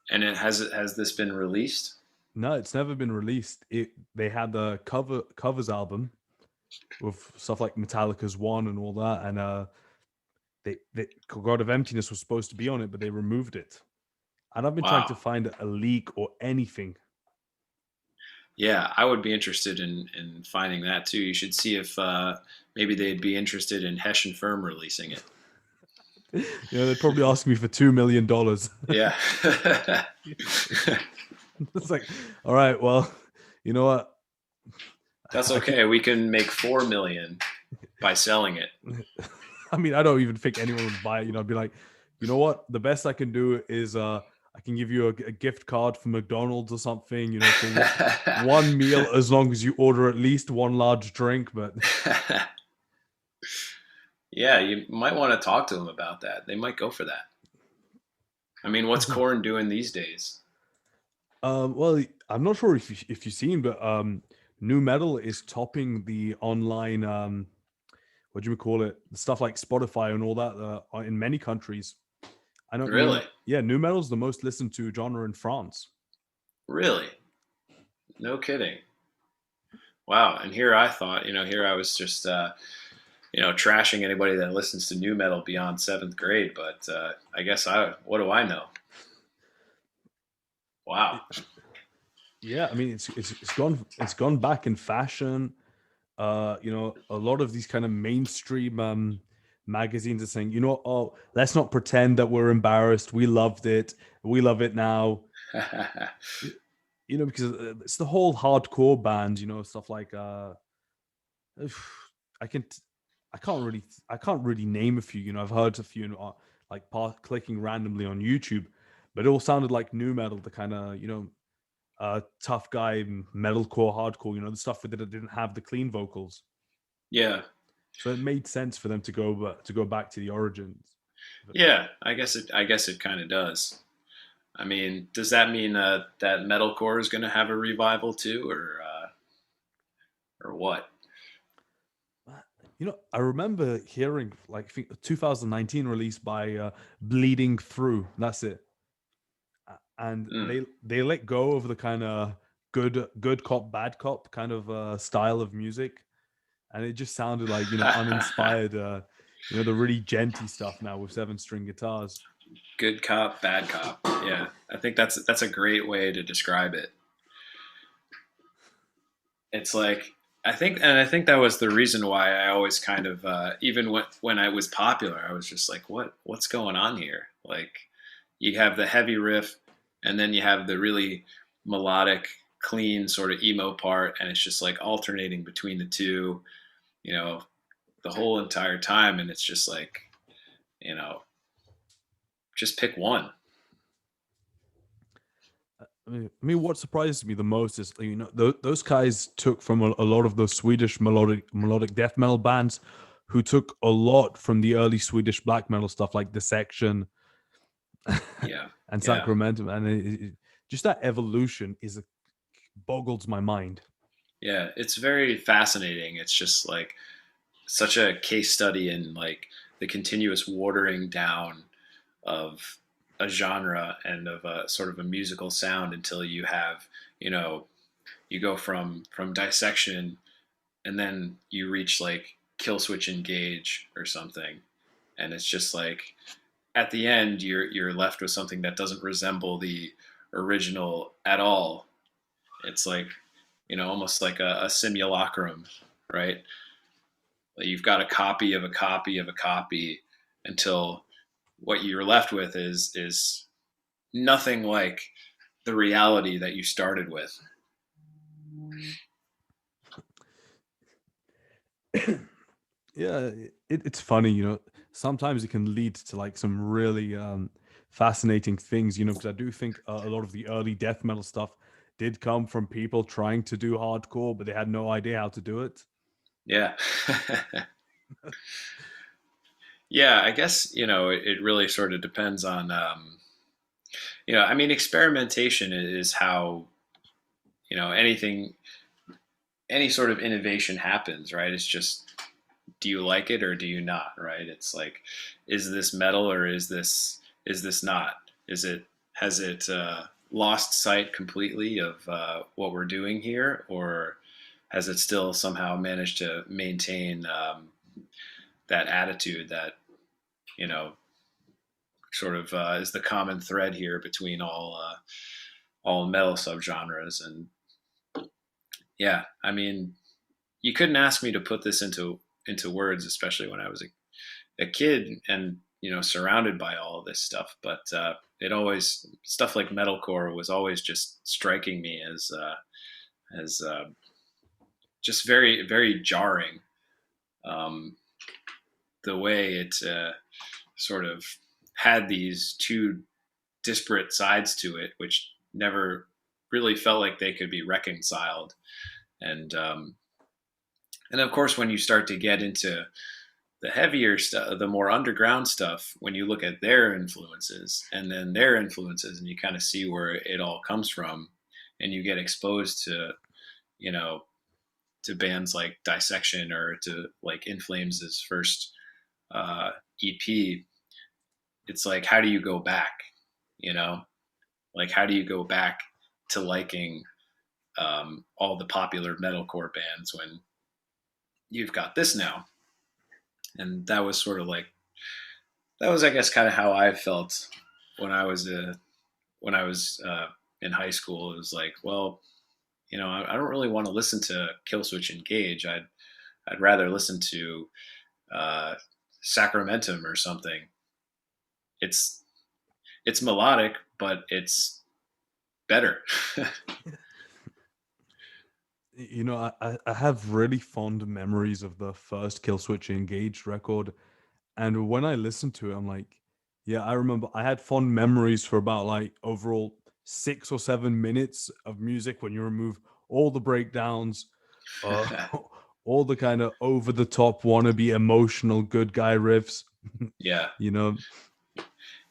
And has this been released? No, it's never been released. They had the covers album with stuff like Metallica's One and all that, and they God of Emptiness was supposed to be on it, but they removed it. And I've been trying to Wow. find a leak or anything. Yeah, I would be interested in finding that too. You should see if maybe they'd be interested in Hessian Firm releasing it. They'd probably ask me for $2 million. Yeah. It's like, all right, well, you know what? That's I can. okay. We can make 4 million by selling it. I mean, I don't even think anyone would buy it. I'd be like, you know what? The best I can do is I can give you a gift card for McDonald's or something. For one meal, as long as you order at least one large drink. But Yeah, you might want to talk to them about that. They might go for that. I mean, what's Corn doing these days? well, I'm not sure if you've seen, but new metal is topping the online what do you call it? Stuff like Spotify and all that in many countries. I know Really? yeah, new metal is the most listened to genre in France. Really? No kidding. Wow. And here I thought, here I was just, trashing anybody that listens to new metal beyond seventh grade. But I guess what do I know? Wow. Yeah, I mean it's gone back in fashion. A lot of these kind of mainstream magazines are saying, oh, let's not pretend that we're embarrassed. We loved it. We love it now. Because it's the whole hardcore band, stuff like I can I can't really name a few. I've heard a few like clicking randomly on YouTube, but it all sounded like new metal, the kind of tough guy metalcore, hardcore. The stuff that didn't have the clean vocals. Yeah. So it made sense for them to go back to the origins. But Yeah. I guess it kind of does. I mean, does that mean that metalcore is going to have a revival too, or what? I remember hearing like I think 2019 release by Bleeding Through. That's it. And Mm. they let go of the kind of good cop bad cop kind of style of music, and it just sounded like uninspired. The really genty stuff now with 7-string guitars. Good cop, bad cop. Yeah, I think that's a great way to describe it. It's like I think that was the reason why I always kind of even when I was popular, I was just like, what's going on here? Like, you have the heavy riff, and then you have the really melodic, clean sort of emo part, and it's just like alternating between the two, you know, the whole entire time, and it's just like, you know, just pick one. I mean, what surprises me the most is those guys took from a lot of those Swedish melodic death metal bands, who took a lot from the early Swedish black metal stuff like Dissection Yeah, and yeah. Sacramentum, and just that evolution boggles my mind. Yeah, it's very fascinating. It's just like such a case study in like the continuous watering down of a genre and of a sort of a musical sound until you have, you know, you go from dissection and then you reach like kill switch engage or something, and it's just like at the end you're left with something that doesn't resemble the original at all. It's like, almost like a simulacrum, right? Like you've got a copy of a copy of a copy until what you're left with is nothing like the reality that you started with. Yeah, it's funny, sometimes it can lead to like some really fascinating things, because I do think a lot of the early death metal stuff did come from people trying to do hardcore, but they had no idea how to do it. Yeah. Yeah, I guess, it really sort of depends on, I mean, experimentation is how, anything, any sort of innovation happens, right? It's just, do you like it or do you not, right? It's like, is this metal or is this not? Has it lost sight completely of what we're doing here, or has it still somehow managed to maintain that attitude that, you know, sort of is the common thread here between all metal subgenres? And yeah, I mean, you couldn't ask me to put this into words, especially when I was a kid and surrounded by all of this stuff. But it always, stuff like metalcore was always just striking me as just very very jarring. Um, the way it sort of had these two disparate sides to it, which never really felt like they could be reconciled. And and of course, when you start to get into the heavier stuff, the more underground stuff, when you look at their influences and then their influences, and you kind of see where it all comes from, and you get exposed to, you know, to bands like Dissection or to like In Flames' first EP, it's like, how do you go back? You know, like, how do you go back to liking all the popular metalcore bands when you've got this now? And that was sort of like, that was, I guess, kind of how I felt when I was in high school. It was like, well, I don't really want to listen to Killswitch Engage. I'd rather listen to uh, Sacramentum or something. It's it's melodic, but it's better. I have really fond memories of the first Killswitch Engaged record. And when I listened to it, I'm like, yeah, I remember I had fond memories for about like overall 6 or 7 minutes of music when you remove all the breakdowns, uh, all the kind of over the top wannabe emotional good guy riffs. Yeah, you know,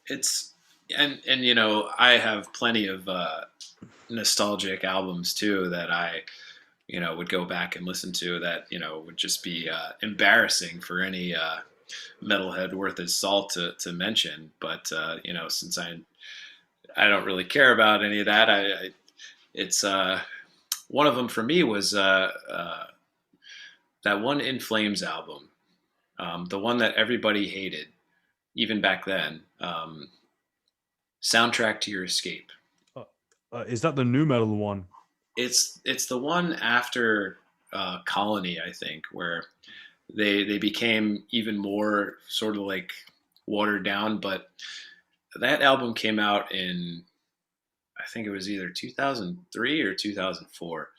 it's and I have plenty of nostalgic albums too that I would go back and listen to that would just be embarrassing for any metalhead worth his salt to mention. But since I don't really care about any of that, it's one of them for me was that one In Flames album, the one that everybody hated even back then. Soundtrack to Your Escape. uh, is that the new metal one? It's the one after Colony, I think, where they became even more sort of like watered down. But that album came out in, I think it was either 2003 or 2004,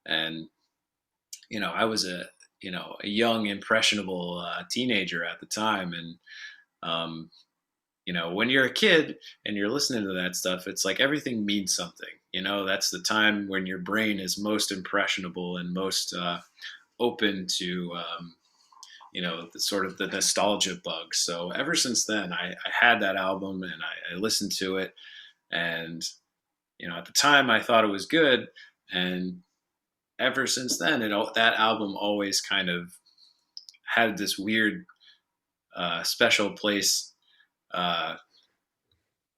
and I was a young impressionable teenager at the time, and um, when you're a kid and you're listening to that stuff, it's like everything means something. That's the time when your brain is most impressionable and most open to, the sort of the nostalgia bug. So ever since then, I had that album and I listened to it. And, at the time I thought it was good. And ever since then, that album always kind of had this weird, special place uh,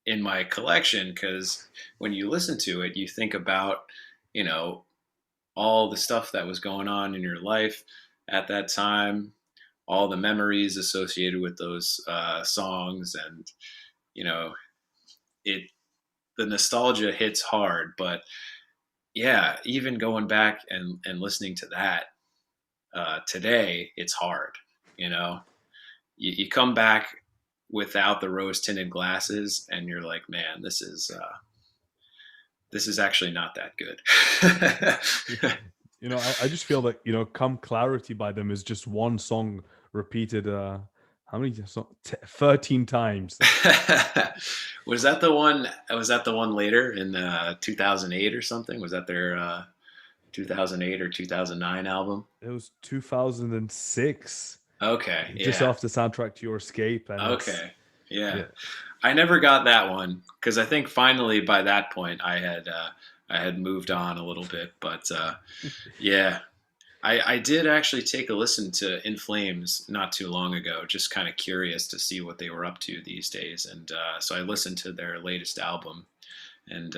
in my collection, because when you listen to it, you think about you know all the stuff that was going on in your life at that time, all the memories associated with those songs, and you know it the nostalgia hits hard. But yeah, even going back and listening to that today, it's hard. You know, you come back without the rose tinted glasses, and you're like, man, this is actually not that good. I just feel that "Come Clarity" by them is just one song repeated. How many? 13 times. Was that the one? Was that the one later in 2008 or something? Was that their 2008 or 2009 album? It was 2006, Okay, just yeah. after Soundtrack to Your Escape, and it's Okay, yeah. yeah. I never got that one because I think finally by that point I had moved on a little bit. But yeah, I did actually take a listen to In Flames not too long ago, just kind of curious to see what they were up to these days, and so I listened to their latest album, and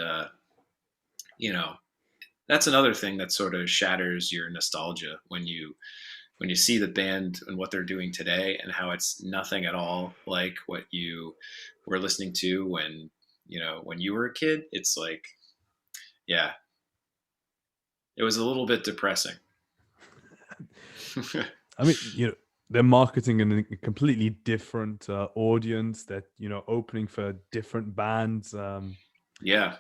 you know that's another thing that sort of shatters your nostalgia when you see the band and what they're doing today and how it's nothing at all like what you were listening to when you were a kid. It's like, yeah, it was a little bit depressing. I mean, they're marketing in a completely different audience. That opening for different bands, Yeah,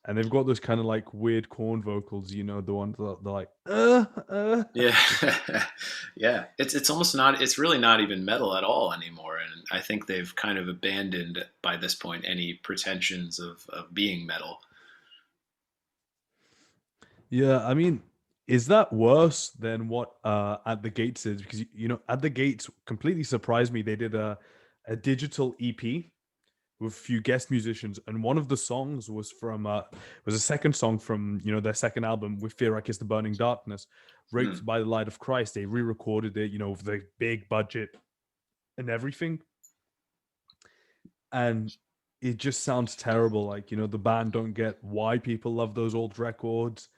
and they've got those kind of like weird corn vocals. The ones that they're like, yeah. Yeah, it's almost not, it's really not even metal at all anymore, and I think they've kind of abandoned by this point any pretensions of being metal. Yeah, I mean, is that worse than what At the Gates is? Because At the Gates completely surprised me. They did a digital EP with a few guest musicians, and one of the songs was a second song from their second album, With Fear I Kiss the Burning Darkness, Hmm. Raped by the Light of Christ. They re-recorded it, with the big budget and everything, and it just sounds terrible. Like the band don't get why people love those old records.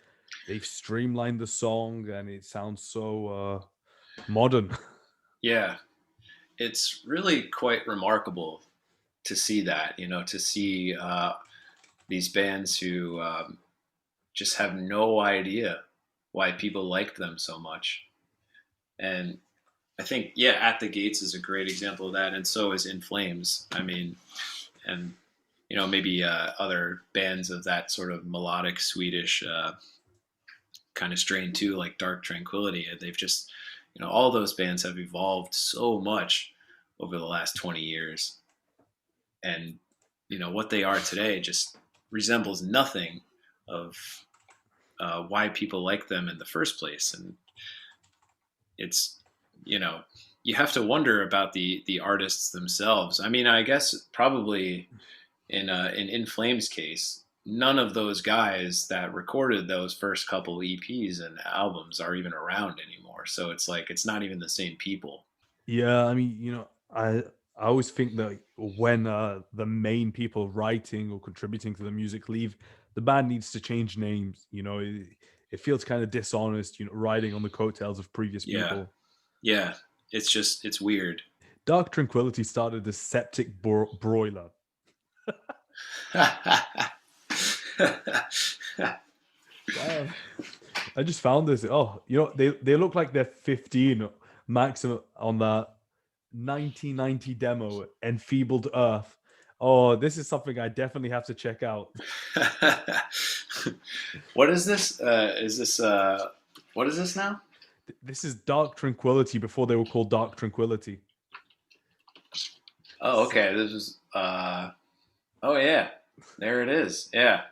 They've streamlined the song, and it sounds so modern. Yeah, it's really quite remarkable to see that, to see these bands who just have no idea why people liked them so much. And I think, yeah, At the Gates is a great example of that, and so is In Flames. I mean, and maybe other bands of that sort of melodic Swedish kind of strain too, like Dark Tranquillity. They've just, all those bands have evolved so much over the last 20 years, and what they are today just resembles nothing of why people like them in the first place. And it's, you know you have to wonder about the artists themselves. I mean, I guess probably in Flames case, none of those guys that recorded those first couple EPs and albums are even around anymore, so it's like it's not even the same people. Yeah, I mean, I always think that when the main people writing or contributing to the music leave, the band needs to change names. It feels kind of dishonest, riding on the coattails of previous Yeah, people. yeah, it's weird. Dark Tranquility started as Septic Broiler. Damn. I just found this. Oh, they look like they're 15 maximum on that 1990 demo, Enfeebled Earth. Oh, this is something I definitely have to check out. What is this? What is this now? This is Dark Tranquility before they were called Dark Tranquility. Oh, okay. This is. Oh yeah, there it is. Yeah,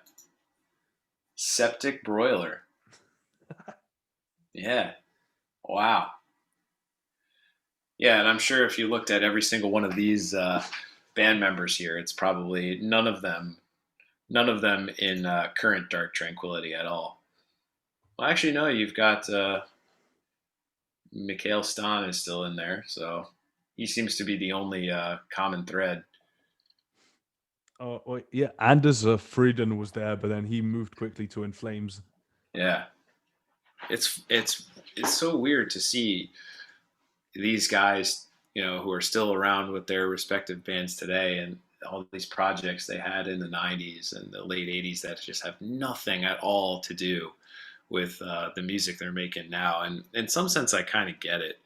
septic broiler. Yeah. Wow. Yeah, and I'm sure if you looked at every single one of these band members here, it's probably none of them in current Dark Tranquility at all. Well, actually, no. You've got Mikhail Stan is still in there, so he seems to be the only common thread. Oh, well, yeah, Anders Frieden was there, but then he moved quickly to In Flames. Yeah, it's so weird to see these guys, who are still around with their respective bands today, and all these projects they had in the 90s and the late 80s that just have nothing at all to do with the music they're making now. And in some sense, I kind of get it,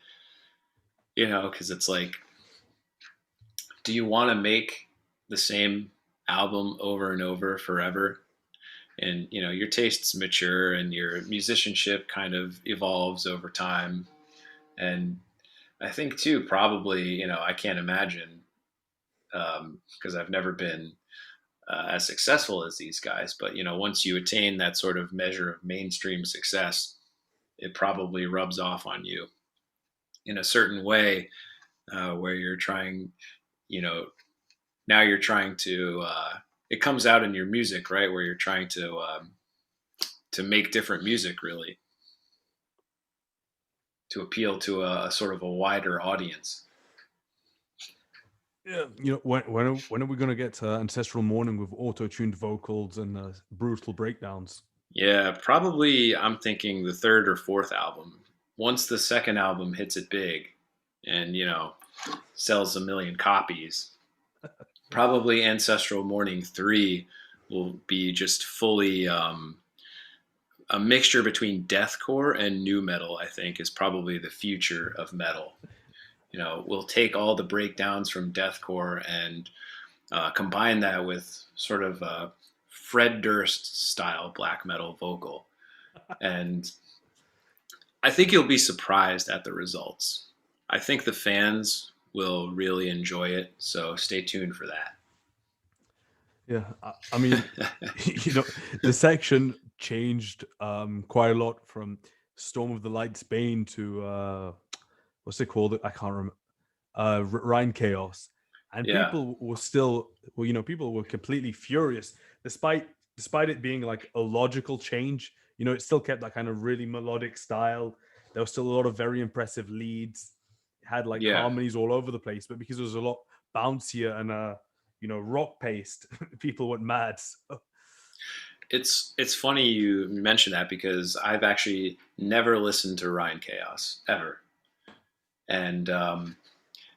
because it's like, do you want to make the same album over and over forever? and your tastes mature and your musicianship kind of evolves over time. And I think too, probably, I can't imagine, because I've never been as successful as these guys. But once you attain that sort of measure of mainstream success, it probably rubs off on you in a certain way, where you're trying, you know, now you're trying to. It comes out in your music, right? Where you're trying to make different music, really, to appeal to a sort of a wider audience. Yeah, when are we gonna get to Ancestral Mourning with auto-tuned vocals and brutal breakdowns? Yeah, probably I'm thinking the third or fourth album. Once the second album hits it big and, sells a million copies, probably Ancestral Mourning 3 will be just fully a mixture between deathcore and new metal, I think, is probably the future of metal. We'll take all the breakdowns from deathcore and combine that with sort of a Fred Durst style black metal vocal. And I think you'll be surprised at the results. I think the fans will really enjoy it, so stay tuned for Yeah, I mean, that. the section changed quite a lot from Storm of the Light Spain to what's it called? I can't remember. Rhine Chaos, and Yeah, people were still, well, people were completely furious, despite it being like a logical change. It still kept that kind of really melodic style. There was still a lot of very impressive leads. It had like yeah. harmonies all over the place, but because it was a lot bouncier and rock paced, people went mad. So, It's funny you mention that because I've actually never listened to Rhine Chaos ever, and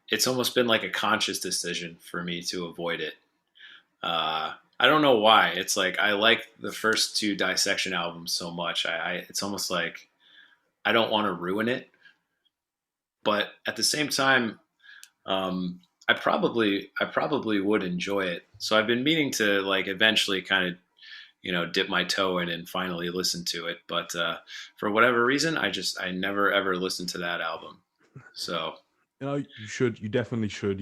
it's almost been like a conscious decision for me to avoid it. I don't know why. It's like I like the first two Dissection albums so much. It's almost like I don't want to ruin it, but at the same time, I probably would enjoy it. So I've been meaning to like eventually kind of dip my toe in and finally listen to it. But for whatever reason, I never ever listened to that album. So you definitely should.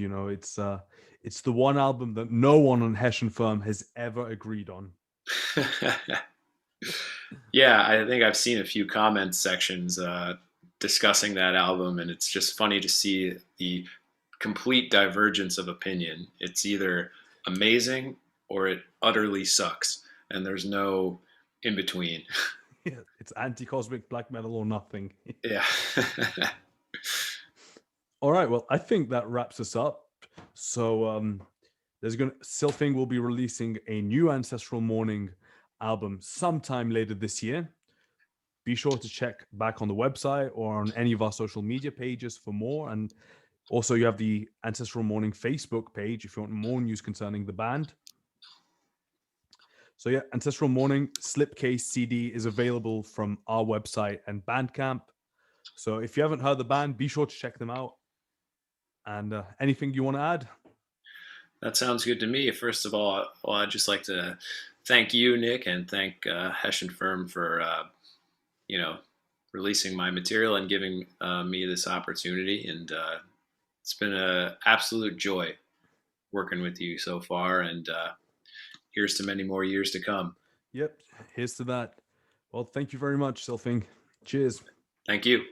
It's the one album that no one on Hessian Firm has ever agreed on. yeah, I think I've seen a few comment sections discussing that album, and it's just funny to see the complete divergence of opinion. It's either amazing or it utterly sucks, and there's no in between. Yeah, it's anti-cosmic black metal or nothing. Yeah. All right, well, I think that wraps us up. So Scylfing will be releasing a new Ancestral Mourning album sometime later this year. Be sure to check back on the website or on any of our social media pages for more. And also, you have the Ancestral Mourning Facebook page if you want more news concerning the band. So yeah, Ancestral Mourning Slipcase CD is available from our website and Bandcamp. So if you haven't heard the band, be sure to check them out. And anything you want to add? That sounds good to me. First of all, well, I'd just like to thank you, Nick, and thank Hessian Firm for you know releasing my material and giving me this opportunity. And it's been an absolute joy working with you so far. And here's to many more years to come. Yep, here's to that. Well, thank you very much, Scylfing. Cheers. Thank you.